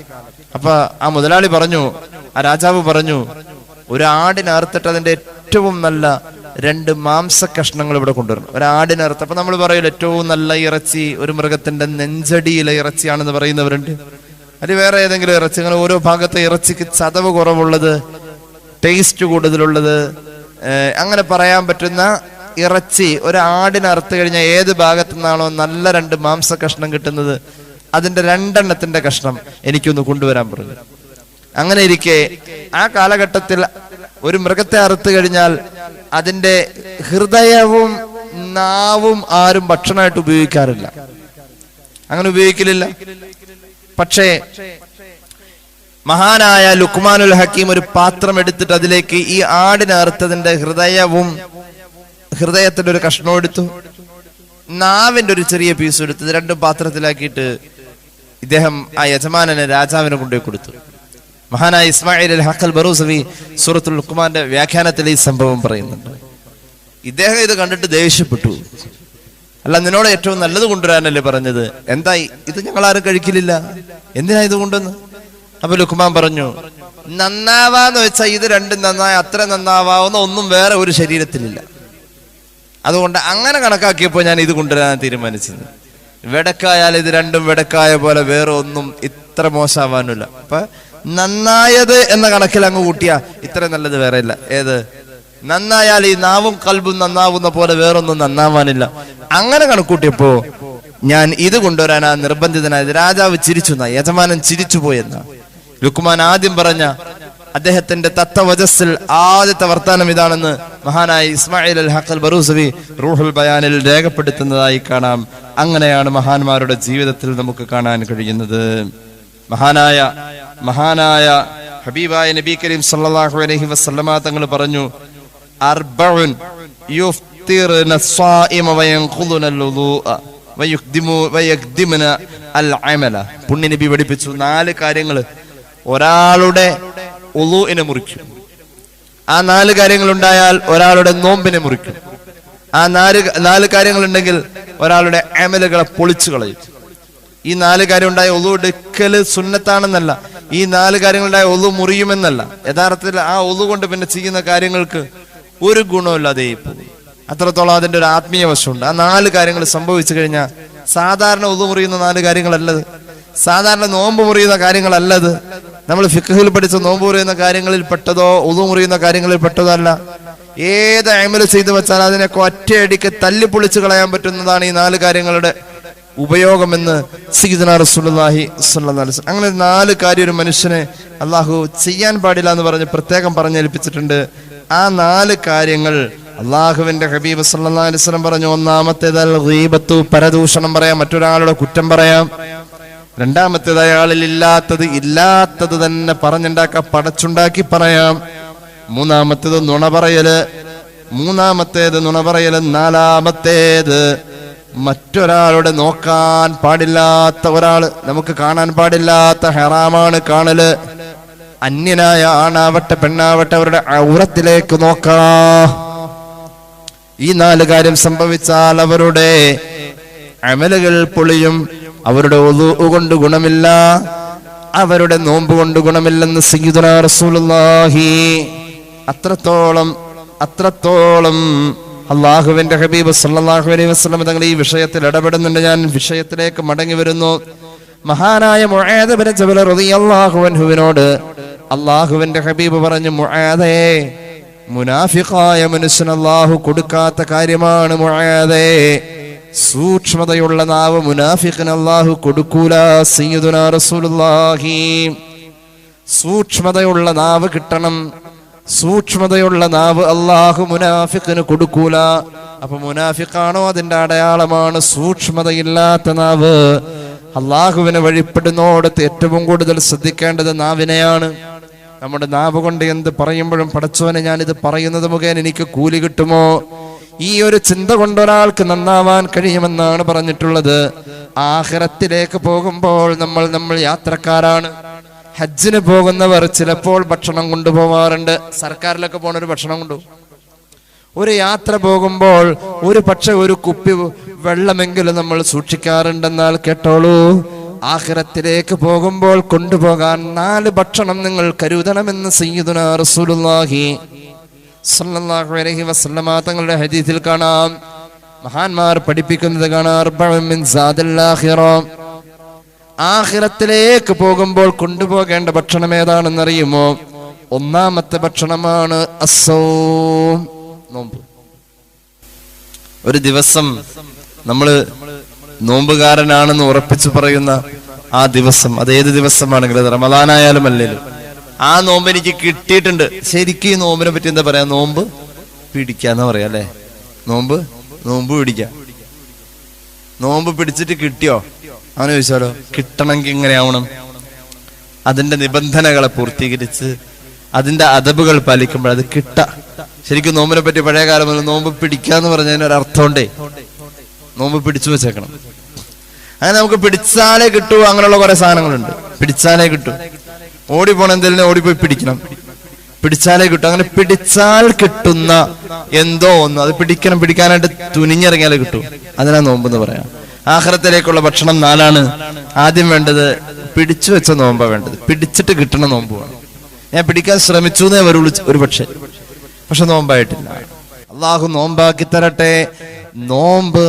അപ്പൊ ആ മുതലാളി പറഞ്ഞു, ആ രാജാവ് പറഞ്ഞു, ഒരു ആടിനെ അറുത്തിട്ട് അതിന്റെ ഏറ്റവും നല്ല 2 മാംസ കഷ്ണങ്ങൾ ഇവിടെ കൊണ്ടുവരണം. ഒരു ആടിനെ അറുത്ത്, അപ്പൊ നമ്മൾ പറയൂല ഏറ്റവും നല്ല ഇറച്ചി ഒരു മൃഗത്തിന്റെ നെഞ്ചടിയിലെ ഇറച്ചിയാണെന്ന് പറയുന്നവരുണ്ട്. അത് വേറെ ഏതെങ്കിലും ഇറച്ചി, അങ്ങനെ ഓരോ ഭാഗത്തെ ഇറച്ചിക്ക് ചതവ് കുറവുള്ളത്, ടേസ്റ്റ് കൂടുതലുള്ളത്, അങ്ങനെ പറയാൻ പറ്റുന്ന ഇറച്ചി ഒരു ആടിനെ അറുത്ത് കഴിഞ്ഞാൽ ഏത് ഭാഗത്തു നിന്നാണോ നല്ല 2 മാംസ കഷ്ണം കിട്ടുന്നത്, അതിന്റെ 2 എണ്ണത്തിന്റെ കഷ്ണം എനിക്കൊന്ന് കൊണ്ടുവരാൻ പറഞ്ഞു. അങ്ങനെ ഇരിക്കെ ആ കാലഘട്ടത്തിൽ ഒരു മൃഗത്തെ അറുത്ത് കഴിഞ്ഞാൽ അതിന്റെ ഹൃദയവും നാവും ആരും ഭക്ഷണമായിട്ട് ഉപയോഗിക്കാറില്ല, അങ്ങനെ ഉപയോഗിക്കലില്ല. പക്ഷേ മഹാനായ ലുക്മാനുൽ ഹക്കീം ഒരു പാത്രം എടുത്തിട്ട് അതിലേക്ക് ഈ ആടിനെ അറുത്തതിന്റെ ഹൃദയത്തിന്റെ ഒരു കഷ്ണം എടുത്തു, നാവിന്റെ ഒരു ചെറിയ പീസ് എടുത്ത് 2 പാത്രത്തിലാക്കിയിട്ട് ഇദ്ദേഹം ആ യജമാനനെ രാജാവിനെ കൊണ്ടുപോയി കൊടുത്തു. മഹാനായ ഇസ്മായിൽ അൽ ഹഖൽ ബറൂസവി സൂറത്തുൽ ലുഖ്മാന്റെ വ്യാഖ്യാനത്തിൽ ഈ സംഭവം പറയുന്നുണ്ട്. ഇദ്ദേഹം ഇത് കണ്ടിട്ട് ദേഷ്യപ്പെട്ടു. അല്ല, നിന്നോട് ഏറ്റവും നല്ലത് കൊണ്ടുവരാനല്ലേ പറഞ്ഞത്, എന്താ ഇത് ഞങ്ങൾ ആരും കഴിക്കലില്ല, എന്തിനാ ഇത് കൊണ്ടുവന്ന്? അപ്പൊ ലുഖ്മാൻ പറഞ്ഞു, നന്നാവാന്ന് വെച്ചാൽ ഇത് 2 നന്നായ അത്ര നന്നാവാവുന്ന ഒന്നും വേറെ ഒരു ശരീരത്തിലില്ല, അതുകൊണ്ട് അങ്ങനെ കണക്കാക്കിയപ്പോ ഞാൻ ഇത് കൊണ്ടുവരാൻ തീരുമാനിച്ചത്. വെടക്കായാൽ ഇത് 2ഉം വെടക്കായ പോലെ വേറെ ഒന്നും ഇത്ര മോശമാവാനില്ല. അപ്പൊ നന്നായത് എന്ന കണക്കിൽ അങ്ങ് കൂട്ടിയാ ഇത്ര നല്ലത് വേറെ ഇല്ല. ഏത് നന്നായാൽ ഈ നാവും കൽബും നന്നാവുന്ന പോലെ വേറൊന്നും നന്നാവാനില്ല. അങ്ങനെ കണക്കൂട്ടിയപ്പോ ഞാൻ ഇത് കൊണ്ടുവരാനാ നിർബന്ധിതനായത്. രാജാവ് ചിരിച്ചു, യജമാനൻ ചിരിച്ചു പോയെന്ന ലുക്മാൻ ആദ്യം പറഞ്ഞ അദ്ദേഹത്തിന്റെ തത്വവജസ്സിൽ ആദ്യത്തെ വർത്താനം ഇതാണെന്ന് മഹാനായ ഇസ്മായിൽ അൽ ഹഖൽ ബറൂസവി റൂഹുൽ ബയാനിൽ രേഖപ്പെടുത്തുന്നതായി കാണാം. അങ്ങനെയാണ് മഹാന്മാരുടെ ജീവിതത്തിൽ നമുക്ക് കാണാൻ കഴിയുന്നത്. മഹാനായ ഹബീബായ നബി കരീം സല്ലല്ലാഹു അലൈഹി വസല്ലമ തങ്ങൾ പറഞ്ഞു, അർബഉൻ യുഫ്തിറുന സ്വായിമ വയൻഖുദുന ലുദൂഅ വയഖ്ദിമുന അൽ അമല. പുണ്യ നബി പഠിപ്പിച്ചു 4 കാര്യങ്ങൾ ഒരാളുടെ ഉളൂഇനെ മുറിക്കും. ആ 4 കാര്യങ്ങൾ ഉണ്ടായാൽ ഒരാളുടെ നോമ്പിനെ മുറിക്കും. ആ 4 കാര്യങ്ങൾ ഉണ്ടെങ്കിൽ ഒരാളുടെ അമലുകളെ പൊളിച്ചു കളയും. ഈ 4 കാര്യം ഉണ്ടായ ഉളൂ എടുക്കല് സുന്നത്താണെന്നല്ല, ഈ 4 കാര്യങ്ങളുണ്ടായ ഒളു മുറിയുമെന്നല്ല. യഥാർത്ഥത്തിൽ ആ ഒളു കൊണ്ട് പിന്നെ ചെയ്യുന്ന കാര്യങ്ങൾക്ക് ഒരു ഗുണമില്ലാതെ പോകും. അത്രത്തോളം അതിന്റെ ഒരു ആത്മീയ വശമുണ്ട്. ആ 4 കാര്യങ്ങൾ സംഭവിച്ചു കഴിഞ്ഞാൽ സാധാരണ ഒളു മുറിയുന്ന 4 കാര്യങ്ങളല്ലത്, സാധാരണ നോമ്പ് മുറിയുന്ന കാര്യങ്ങളല്ലത്. നമ്മൾ ഫിഖ്ഹിൽ പഠിച്ച നോമ്പ് മുറിയുന്ന കാര്യങ്ങളിൽ പെട്ടതോ ഒളു മുറിയുന്ന കാര്യങ്ങളിൽ പെട്ടതോ അല്ല. ഏത് അമൽ ചെയ്തു വെച്ചാൽ അതിനൊക്കെ ഒറ്റയടിക്ക് തല്ലിപ്പൊളിച്ച് കളയാൻ പറ്റുന്നതാണ് ഈ 4 കാര്യങ്ങളുടെ ഉപയോഗമെന്ന് സയ്യിദുനാ റസൂലുള്ളാഹി സ്വല്ലല്ലാഹു അലൈഹി വസല്ലം. അങ്ങനെ 4 കാര്യം ഒരു മനുഷ്യനെ അള്ളാഹു ചെയ്യാൻ പാടില്ല എന്ന് പറഞ്ഞ് പ്രത്യേകം പറഞ്ഞേൽപ്പിച്ചിട്ടുണ്ട്. ആ 4 കാര്യങ്ങൾ അള്ളാഹുവിന്റെ ഹബീബ് സല്ലല്ലാഹു അലൈഹി വസല്ലം പറഞ്ഞു. ഒന്നാമത്തേത് അൽ ഗീബത്തു, പരദൂഷണം പറയാം, മറ്റൊരാളുടെ കുറ്റം പറയാം. രണ്ടാമത്തേത് അയാളിൽ ഇല്ലാത്തത് തന്നെ പറഞ്ഞുണ്ടാക്കാം, പടച്ചുണ്ടാക്കി പറയാം. മൂന്നാമത്തേത് നുണ പറയല്. നാലാമത്തേത് മറ്റൊരാളുടെ നോക്കാൻ പാടില്ലാത്ത ഒരാള്, നമുക്ക് കാണാൻ പാടില്ലാത്ത ഹറാമാണ് കാണല്. അന്യനായ ആണാവട്ടെ പെണ്ണാവട്ടെ അവരുടെ ഔറത്തിലേക്ക് നോക്കാ. ഈ 4 കാര്യം സംഭവിച്ചാൽ അവരുടെ അമലുകൾ പൊളിയും. അവരുടെ ഒളു കൊണ്ട് ഗുണമില്ല, അവരുടെ നോമ്പ് കൊണ്ട് ഗുണമില്ലെന്ന് സയ്യിദുനാ റസൂലുള്ളാഹി. അത്രത്തോളം അള്ളാഹുവിന്റെ ഹബീബ് സല്ലല്ലാഹു അലൈഹി വസല്ലം തങ്ങൾ ഈ വിഷയത്തിൽ ഇടപെടുന്നുണ്ട്. ഞാൻ വിഷയത്തിലേക്ക് മടങ്ങി വരുന്നു. മഹാനായ മുആദ് ഇബ്നു ജബൽ റളിയല്ലാഹു അൻഹുവിനോട് അള്ളാഹുവിന്റെ ഹബീബ് പറഞ്ഞു, മുആദേ, മുനാഫിഖായ മനുഷ്യന് അള്ളാഹു കൊടുക്കാത്ത കാര്യമാണ് മുആദേ. സൂക്ഷ്മതയുള്ള നാവ് മുനാഫിഖിന് അള്ളാഹു കൊടുക്കൂല. സയ്യിദുനാ റസൂലുള്ളാഹി. സൂക്ഷ്മതയുള്ള നാവ് കിട്ടണം. സൂക്ഷ്മതയുള്ള നാവ് അള്ളാഹു മുനാഫിഖിന് കൊടുക്കൂല. അപ്പൊ മുനാഫിഖാണോ അതിന്റെ അടയാളമാണ് സൂക്ഷ്മതയില്ലാത്ത നാവ്. അള്ളാഹുവിനെ വഴിപ്പെടുന്നോടത്ത് ഏറ്റവും കൂടുതൽ ശ്രദ്ധിക്കേണ്ടത് നാവിനെയാണ്. നമ്മുടെ നാവ് കൊണ്ട് എന്ത് പറയുമ്പോഴും പടച്ചോനെ ഞാനിത് പറയുന്നത് മുഖേന എനിക്ക് കൂലി കിട്ടുമോ, ഈ ഒരു ചിന്ത കൊണ്ടൊരാൾക്ക് നന്നാവാൻ കഴിയുമെന്നാണ് പറഞ്ഞിട്ടുള്ളത്. ആഖിറത്തിലേക്ക് പോകുമ്പോൾ നമ്മൾ യാത്രക്കാരാണ്. ഹജ്ജിന് പോകുന്നവർ ചിലപ്പോൾ ഭക്ഷണം കൊണ്ടുപോവാറുണ്ട്. സർക്കാരിലൊക്കെ പോണൊരു ഭക്ഷണം കൊണ്ടുപോകും. ഒരു യാത്ര പോകുമ്പോൾ ഒരു പക്ഷെ ഒരു കുപ്പി വെള്ളമെങ്കിലും നമ്മൾ സൂക്ഷിക്കാറുണ്ടെന്നാൽ കേട്ടോളൂ, ആഖിറത്തിലേക്ക് പോകുമ്പോൾ കൊണ്ടുപോകാൻ 4 ഭക്ഷണം നിങ്ങൾ കരുതണമെന്ന് സയ്യിദുനാ റസൂലുള്ളാഹി സല്ലല്ലാഹു അലൈഹി വസല്ലമ തങ്ങളുടെ ഹദീസിൽ കാണാം. മഹാന്മാർ പഠിപ്പിക്കുന്നത് കാണാം, അർബഉൻ മിൻ സാദിൽ ആഖിറ. ആഖിറത്തിലേക്ക് പോകുമ്പോൾ കൊണ്ടുപോകേണ്ട ഭക്ഷണം ഏതാണെന്നറിയുമോ? ഒന്നാമത്തെ ഭക്ഷണമാണ് അസ്സൗം, നോമ്പ്. ഒരു ദിവസം നമ്മള് നോമ്പുകാരനാണെന്ന് ഉറപ്പിച്ചു പറയുന്ന ആ ദിവസം, അതേത് ദിവസമാണെങ്കിലും, അത് റമദാനായാലും അല്ലേലും, ആ നോമ്പ് എനിക്ക് കിട്ടിയിട്ടുണ്ട്. ശരിക്കും ഈ നോമ്പിനെ പറ്റി എന്താ പറയാ? നോമ്പ് പിടിക്കാന്ന് പറയാ അല്ലെ? നോമ്പ് പിടിക്കാം. നോമ്പ് പിടിച്ചിട്ട് കിട്ടിയോ അങ്ങനെ ചോദിച്ചാലോ? കിട്ടണമെങ്കിൽ എങ്ങനെയാവണം? അതിന്റെ നിബന്ധനകളെ പൂർത്തീകരിച്ച് അതിന്റെ അദബുകൾ പാലിക്കുമ്പോൾ അത് ശരിക്കും നോമ്പിനെ പറ്റി പഴയ കാലം മുതൽ നോമ്പ് പിടിക്കാന്ന് പറഞ്ഞതിനൊരർത്ഥമുണ്ടേ. നോമ്പ് പിടിച്ചു വെച്ചേക്കണം. അങ്ങനെ നമുക്ക് പിടിച്ചാലേ കിട്ടൂ. അങ്ങനെയുള്ള കുറെ സാധനങ്ങളുണ്ട്. പിടിച്ചാലേ കിട്ടൂ. ഓടിപ്പോണ എന്തെങ്കിലും ഓടിപ്പോയി പിടിക്കണം, പിടിച്ചാലേ കിട്ടും. അങ്ങനെ പിടിച്ചാൽ കിട്ടുന്ന എന്തോ ഒന്ന്, അത് പിടിക്കാനായിട്ട് തുനിഞ്ഞിറങ്ങിയാലേ കിട്ടൂ. അതിനാ നോമ്പെന്ന് പറയാം. ആഖിറത്തിലേക്കുള്ള ഭക്ഷണം 4ആണ്. ആദ്യം വേണ്ടത് പിടിച്ചു വെച്ച നോമ്പാ വേണ്ടത്. പിടിച്ചിട്ട് കിട്ടണ നോമ്പ് വേണം. ഞാൻ പിടിക്കാൻ ശ്രമിച്ചു എന്നേ വരുള്ളൂ ഒരു പക്ഷെ നോമ്പായിട്ടില്ല. അള്ളാഹു നോമ്പാക്കി തരട്ടെ. നോമ്പ്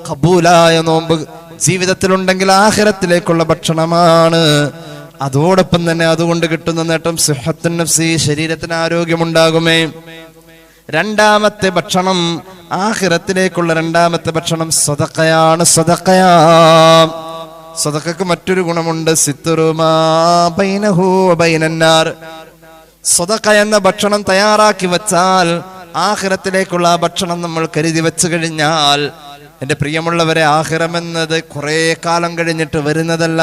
ഖബൂലായ നോമ്പ് ജീവിതത്തിലുണ്ടെങ്കിൽ ആഖിറത്തിലേക്കുള്ള ഭക്ഷണമാണ്. അതോടൊപ്പം തന്നെ അതുകൊണ്ട് കിട്ടുന്ന നേട്ടം സിഹത്തുൻ നഫ്സി, ശരീരത്തിന് ആരോഗ്യമുണ്ടാകുമേ. രണ്ടാമത്തെ ഭക്ഷണം, ആഖിറത്തിലേക്കുള്ള രണ്ടാമത്തെ ഭക്ഷണം സദഖയാണ്. സദഖക്ക് മറ്റൊരു ഗുണമുണ്ട്, സിത്റു മാ ബൈനഹു വ ബൈനന്നാർ. സദഖ എന്ന ഭക്ഷണം തയ്യാറാക്കി വെച്ചാൽ, ആഖിറത്തിലേക്കുള്ള ആ ഭക്ഷണം നമ്മൾ കരുതി വെച്ചു കഴിഞ്ഞാൽ, എന്റെ പ്രിയമുള്ളവരെ, ആഖിറം എന്നത് കുറെ കാലം കഴിഞ്ഞിട്ട് വരുന്നതല്ല.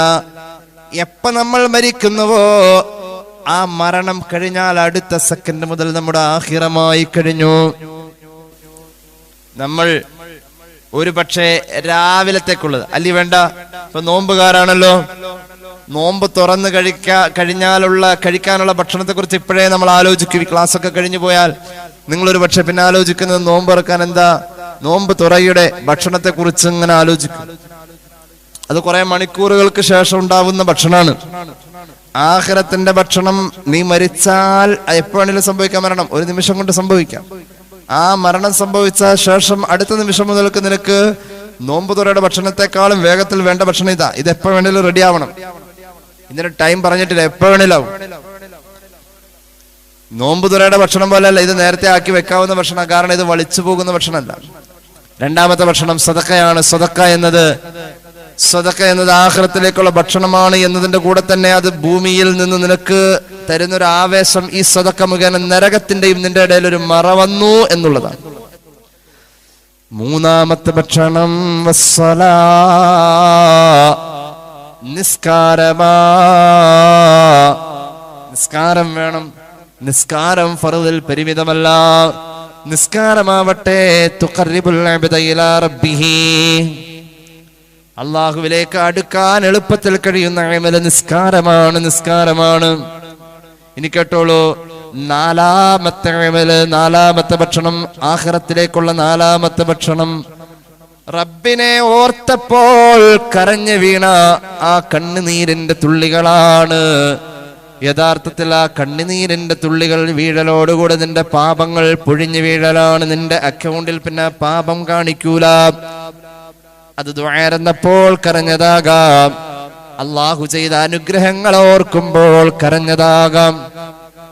എപ്പ നമ്മൾ മരിക്കുന്നുവോ ആ മരണം കഴിഞ്ഞാൽ അടുത്ത സെക്കൻഡ് മുതൽ നമ്മുടെ ആഖിറമായി കഴിഞ്ഞു. നമ്മൾ ഒരു പക്ഷേ രാവിലത്തേക്കുള്ളത് അല്ലി വേണ്ട. ഇപ്പൊ നോമ്പുകാരാണല്ലോ, നോമ്പ് തുറന്ന് കഴിക്കാനുള്ള ഭക്ഷണത്തെ കുറിച്ച് ഇപ്പോഴേ നമ്മൾ ആലോചിക്കും. ക്ലാസ് ഒക്കെ കഴിഞ്ഞു പോയാൽ നിങ്ങളൊരു പക്ഷെ പിന്നെ ആലോചിക്കുന്നത് നോമ്പ് തുറക്കാൻ എന്താ, നോമ്പ് തുറയുടെ ഭക്ഷണത്തെ കുറിച്ച് ഇങ്ങനെ ആലോചിക്കും. അത് കുറെ മണിക്കൂറുകൾക്ക് ശേഷം ഉണ്ടാവുന്ന ഭക്ഷണമാണ്. ആഖിറത്തിന്റെ ഭക്ഷണം നീ മരിച്ചാൽ എപ്പോ വേണമെങ്കിലും സംഭവിക്കാം. മരണം ഒരു നിമിഷം കൊണ്ട് സംഭവിക്കാം. ആ മരണം സംഭവിച്ച ശേഷം അടുത്ത നിമിഷം മുതൽക്ക് നിനക്ക് നോമ്പുതുറയുടെ ഭക്ഷണത്തെക്കാളും വേഗത്തിൽ വേണ്ട ഭക്ഷണം ഇതാ. ഇത് എപ്പോ വേണമെങ്കിലും റെഡി ആവണം. ഇതിന് ടൈം പറഞ്ഞിട്ടില്ല, എപ്പോ വേണമെങ്കിലും ആവും. നോമ്പുതുറയുടെ ഭക്ഷണം പോലെയല്ല ഇത്, നേരത്തെ ആക്കി വെക്കാവുന്ന ഭക്ഷണം. കാരണം ഇത് വളിച്ചു പോകുന്ന ഭക്ഷണമല്ല. രണ്ടാമത്തെ ഭക്ഷണം സദഖയാണ്. സദഖ എന്നത് ആഖിറത്തിലേക്കുള്ള ഭക്ഷണമാണ് എന്നതിന്റെ കൂടെ തന്നെ അത് ഭൂമിയിൽ നിന്ന് നിനക്ക് തരുന്നൊരു ആവേശം. ഈ സദഖ മുഖേന നരകത്തിന്റെയും നിന്റെ ഇടയിൽ ഒരു മറ വന്നു എന്നുള്ളതാണ്. മൂന്നാമത്തെ ഭക്ഷണം നിസ്കാരം വേണം. നിസ്കാരം ഫർദിൽ പരിമിതമല്ല. നിസ്കാരമാവട്ടെ തുഖർരിബുൽ അബ്ദ ഇലാ റബ്ബിഹി, അല്ലാഹുവിലേക്ക് അടുക്കാൻ എളുപ്പത്തിൽ കഴിയുന്ന അമൽ നിസ്കാരമാണ്. ഇനി കേട്ടോളൂ, നാലാമത്തെ അമല്, നാലാമത്തെ ഭക്ഷണം, ആഖിറത്തിലേക്കുള്ള നാലാമത്തെ ഭക്ഷണം, റബ്ബിനെ ഓർത്തപ്പോൾ കരഞ്ഞു വീണ ആ കണ്ണുനീരിന്റെ തുള്ളികളാണ്. യഥാർത്ഥത്തിൽ ആ കണ്ണുനീരിന്റെ തുള്ളികൾ വീഴലോടുകൂടെ നിന്റെ പാപങ്ങൾ പൊഴിഞ്ഞു വീഴലാണ്. നിന്റെ അക്കൗണ്ടിൽ പിന്നെ പാപം കാണിക്കൂല. അത് ദുആയിരുന്നപ്പോൾ കരഞ്ഞതാകാം, അല്ലാഹു ചെയ്ത അനുഗ്രഹങ്ങൾ ഓർക്കുമ്പോൾ കരഞ്ഞതാകാം.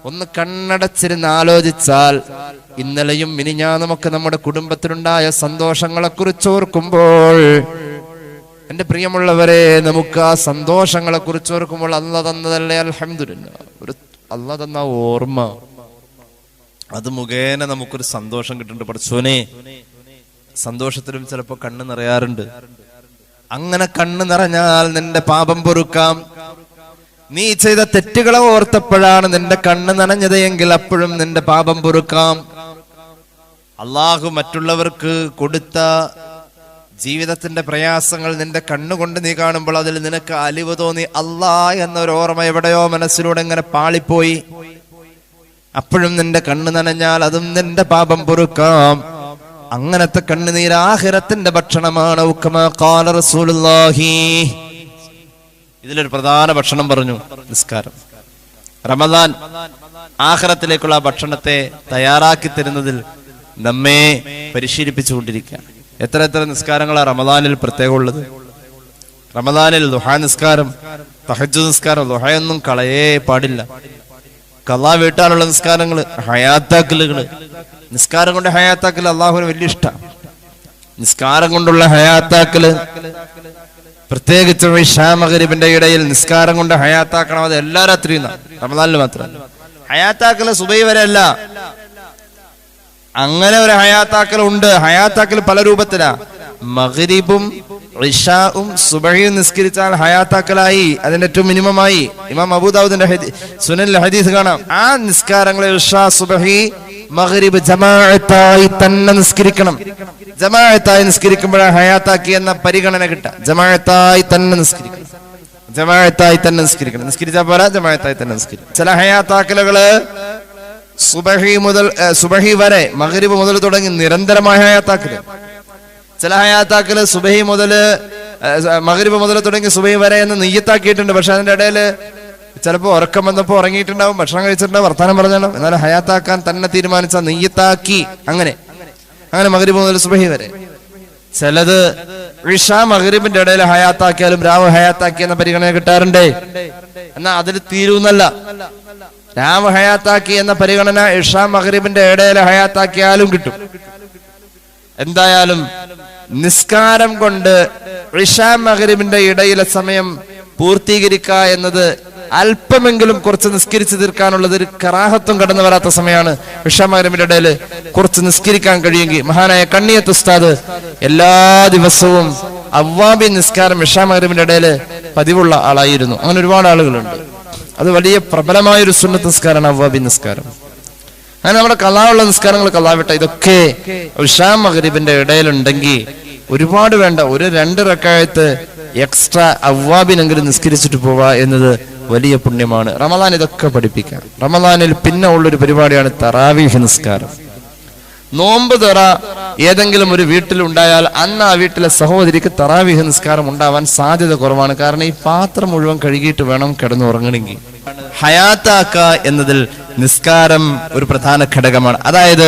ഒന്ന് കണ്ണടച്ചിരുന്ന് ആലോചിച്ചാൽ ഇന്നലെയും മിനിഞ്ഞാന്നുമൊക്കെ നമ്മുടെ കുടുംബത്തിലുണ്ടായ സന്തോഷങ്ങളെ കുറിച്ച് ഓർക്കുമ്പോൾ, എന്റെ പ്രിയമുള്ളവരെ, നമുക്ക് ആ സന്തോഷങ്ങളെ കുറിച്ച് ഓർക്കുമ്പോൾ അല്ലാഹ് തന്നതല്ലേ അൽഹംദുലില്ലാഹ്, ഒരു അല്ലാഹ് തന്ന ഓർമ്മ, അത് മുഖേന നമുക്കൊരു സന്തോഷം കിട്ടുന്നുണ്ട്. പടച്ചോനെ, സന്തോഷത്തിലും ചിലപ്പോ കണ്ണ് നിറയാറുണ്ട്. അങ്ങനെ കണ്ണ് നിറഞ്ഞാൽ നിന്റെ പാപം പൊറുക്കാം. നീ ചെയ്ത തെറ്റുകളെ ഓർത്തപ്പോഴാണ് നിന്റെ കണ്ണ് നനഞ്ഞത് എങ്കിൽ അപ്പോഴും നിന്റെ പാപം പൊറുക്കാം. അള്ളാഹു മറ്റുള്ളവർക്ക് കൊടുത്ത ജീവിതത്തിന്റെ പ്രയാസങ്ങൾ നിന്റെ കണ്ണുകൊണ്ട് നീ കാണുമ്പോൾ അതിൽ നിനക്ക് അലിവ് തോന്നി. അല്ലാഹ് എന്നൊരു ഓർമ്മ എവിടെയോ മനസ്സിലൂടെ ഇങ്ങനെ പാളിപ്പോയി. അപ്പോഴും നിന്റെ കണ്ണ് നനഞ്ഞാൽ അതും നിന്റെ പാപം പൊറുക്കാം. അങ്ങനത്തെ കണ്ണുനീർ ആഖിറത്തിന്റെ ഭക്ഷണമാണ്. ഉക്കമാ ഖാല റസൂലുള്ളാഹി. ഇതിലൊരു പ്രധാന ഭക്ഷണം പറഞ്ഞു, നിസ്കാരം. റമദാൻ ആഖിറത്തിലേക്കുള്ള ഭക്ഷണത്തെ തയ്യാറാക്കി തരുന്നതിൽ നമ്മെ പരിശീലിപ്പിച്ചുകൊണ്ടിരിക്കുകയാണ്. എത്ര നിസ്കാരങ്ങളാണ് റമദാനിൽ പ്രത്യേകം ഉള്ളത്. റമദാനിൽ ദുഹാ നിസ്കാരം, തഹജ്ജുദ് നിസ്കാരം, ദുഹയൊന്നും കളയേ പാടില്ല. ഖളാ വീട്ടാനുള്ള നിസ്കാരങ്ങള്, ഹയാത്താക്കലുകള്. നിസ്കാരം കൊണ്ട് ഹയാത്താക്കൽ അള്ളാഹുവിന് വലിയ ഇഷ്ടം. നിസ്കാരം കൊണ്ടുള്ള ഹയാത്താക്കല്, പ്രത്യേകിച്ച് ഇശാ മഗ്രിബിന്റെ ഇടയിൽ നിസ്കാരം കൊണ്ട് ഹയാത്താക്കണം. അത് എല്ലാ രാത്രിയും, റമദാനിൽ മാത്രമല്ല. ഹയാത്താക്കല് സുബഹി വരെ അല്ല, അങ്ങനെ ഒരു ഹയാത്താക്കൽ ഉണ്ട്. ഹയാത്താക്കൽ പല രൂപത്തിലാ. മഗ്രിബും ഇശാഉം സുബഹിയും നിസ്കരിച്ചാൽ ഹയാത്താക്കലായി, അതിന്റെ ഏറ്റവും മിനിമമായി. ഇമാം അബൂദാവൂദിന്റെ സുനനിൽ ഹദീസ് കാണാം. ആ നിസ്കാരങ്ങളിൽ ഇശാ, സുബഹി, മഗ്രിബ് ജമാഅത്തായി തന്നെ നിസ്കരിക്കണം. ജമാഅത്തായി നിസ്കരിക്കുമ്പോഴാണ് ഹയാത്താക്കി എന്ന പരിഗണന കിട്ടുക. ജമാഅത്തായി തന്നെ നിസ്കരിക്കണം, ജമാഅത്തായി തന്നെ നിസ്കരിക്കണം. നിസ്കരിച്ചാൽ പോരാ, ജമാഅത്തായി തന്നെ നിസ്കരിക്കണം. ചില ഹയാത്താക്കലുകള് സുബഹി വരെ, മഗ്രിബ് മുതൽ തുടങ്ങി നിരന്തരമായ ഹയാത്താക്കല്. ചില ഹയാത്താക്കല് സുബഹി മുതൽ, മഗ്രിബ് മുതൽ തുടങ്ങി സുബഹി വരെ എന്ന് നിയ്യത്താക്കിയിട്ടുണ്ട്. പക്ഷെ അതിന്റെ ഇടയില് ചിലപ്പോ ഉറക്കം വന്നപ്പോ ഉറങ്ങിയിട്ടുണ്ടാവും, ഭക്ഷണം കഴിച്ചിട്ടുണ്ടാവും, വർത്താനം പറഞ്ഞാലും. എന്നാലും ഹയാത്താക്കാൻ തന്നെ തീരുമാനിച്ച നിയ്യത്താക്കി. അങ്ങനെ മഗ്രിബ് മുതൽ സുബഹി വരെ. ചിലത് ഇശാ മഗ്രിബിന്റെ ഇടയിൽ ഹയാത്താക്കിയാലും രാവ് ഹയാത്താക്കി എന്ന പരിഗണന കിട്ടാറുണ്ട്. എന്നാ അതിൽ തീരുന്നല്ല. രാവ് ഹയാത്താക്കി എന്ന പരിഗണന ഇശാ മഗ്രിബിന്റെ ഇടയിൽ ഹയാത്താക്കിയാലും കിട്ടും. എന്തായാലും നിസ്കാരം കൊണ്ട് ഇശാ മഗ്രിബിന്റെ ഇടയിലെ സമയം പൂർത്തീകരിക്കുക എന്നത് അല്പമെങ്കിലും കുറച്ച് നിസ്കരിച്ച് തീർക്കാനുള്ളത് ഒരു കറാഹത്തും കടന്നു വരാത്ത സമയമാണ്. ഇശാ മഗ്രിബിന്റെ ഇടയിൽ കുറച്ച് നിസ്കരിക്കാൻ കഴിയുമെങ്കിൽ, മഹാനായ കണ്ണിയത്ത് ഉസ്താദ് എല്ലാ ദിവസവും അവ്വാബി നിസ്കാരം ഇശാ മഗ്രിബിന്റെ ഇടയിൽ പതിവുള്ള ആളായിരുന്നു. അങ്ങനെ ഒരുപാട് ആളുകളുണ്ട്. അത് വലിയ പ്രബലമായൊരു സുന്നത്ത് നിസ്കാരമാണ് അവ്വാബി നിസ്കാരം. അങ്ങനെ നമ്മുടെ കലാവുള്ള നിസ്കാരങ്ങൾ കലാവിട്ട ഇതൊക്കെ ഇശാ മഗ്രിബിന്റെ ഇടയിലുണ്ടെങ്കിൽ ഒരുപാട് വേണ്ട, ഒരു 2 റക്അത്ത് എക്സ്ട്രാ അവ്വാബിനെങ്കിലും നിസ്കരിച്ചിട്ട് പോവുക എന്നത് വലിയ പുണ്യമാണ്. റമദാൻ ഇതൊക്കെ പഠിപ്പിക്കാം. റമദാനിൽ പിന്നെ ഉള്ളൊരു പരിപാടിയാണ് തറാവീഹ് നിസ്കാരം. നോമ്പ് തുറ ഏതെങ്കിലും ഒരു വീട്ടിലുണ്ടായാൽ അന്ന് ആ വീട്ടിലെ സഹോദരിക്ക് തറാവീഹ് നിസ്കാരം ഉണ്ടാവാൻ സാധ്യത കുറവാണ്. കാരണം ഈ പാത്രം മുഴുവൻ കഴുകിയിട്ട് വേണം കിടന്നുറങ്ങണമെങ്കിൽ. ഹയാത്താക്ക എന്നതിൽ നിസ്കാരം ഒരു പ്രധാന ഘടകമാണ്. അതായത്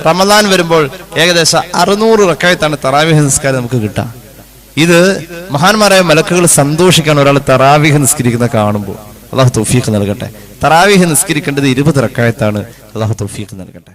റമദാൻ വരുമ്പോൾ ഏകദേശം 600 റക്അത്താണ് തറാവീഹ് നിസ്കാരം നമുക്ക് കിട്ടുക. ഇത് മഹാന്മാരായ മലക്കുകൾ സന്തോഷിക്കാൻ ഒരാൾ തറാവീഹ് നിസ്കരിക്കുന്ന കാണുമ്പോൾ. അള്ളാഹു തൗഫീഖ് നൽകട്ടെ. തറാവീഹ് നിസ്കരിക്കേണ്ടത് 20 റക്അത്താണ്. അള്ളാഹു തൗഫീഖ് നൽകട്ടെ.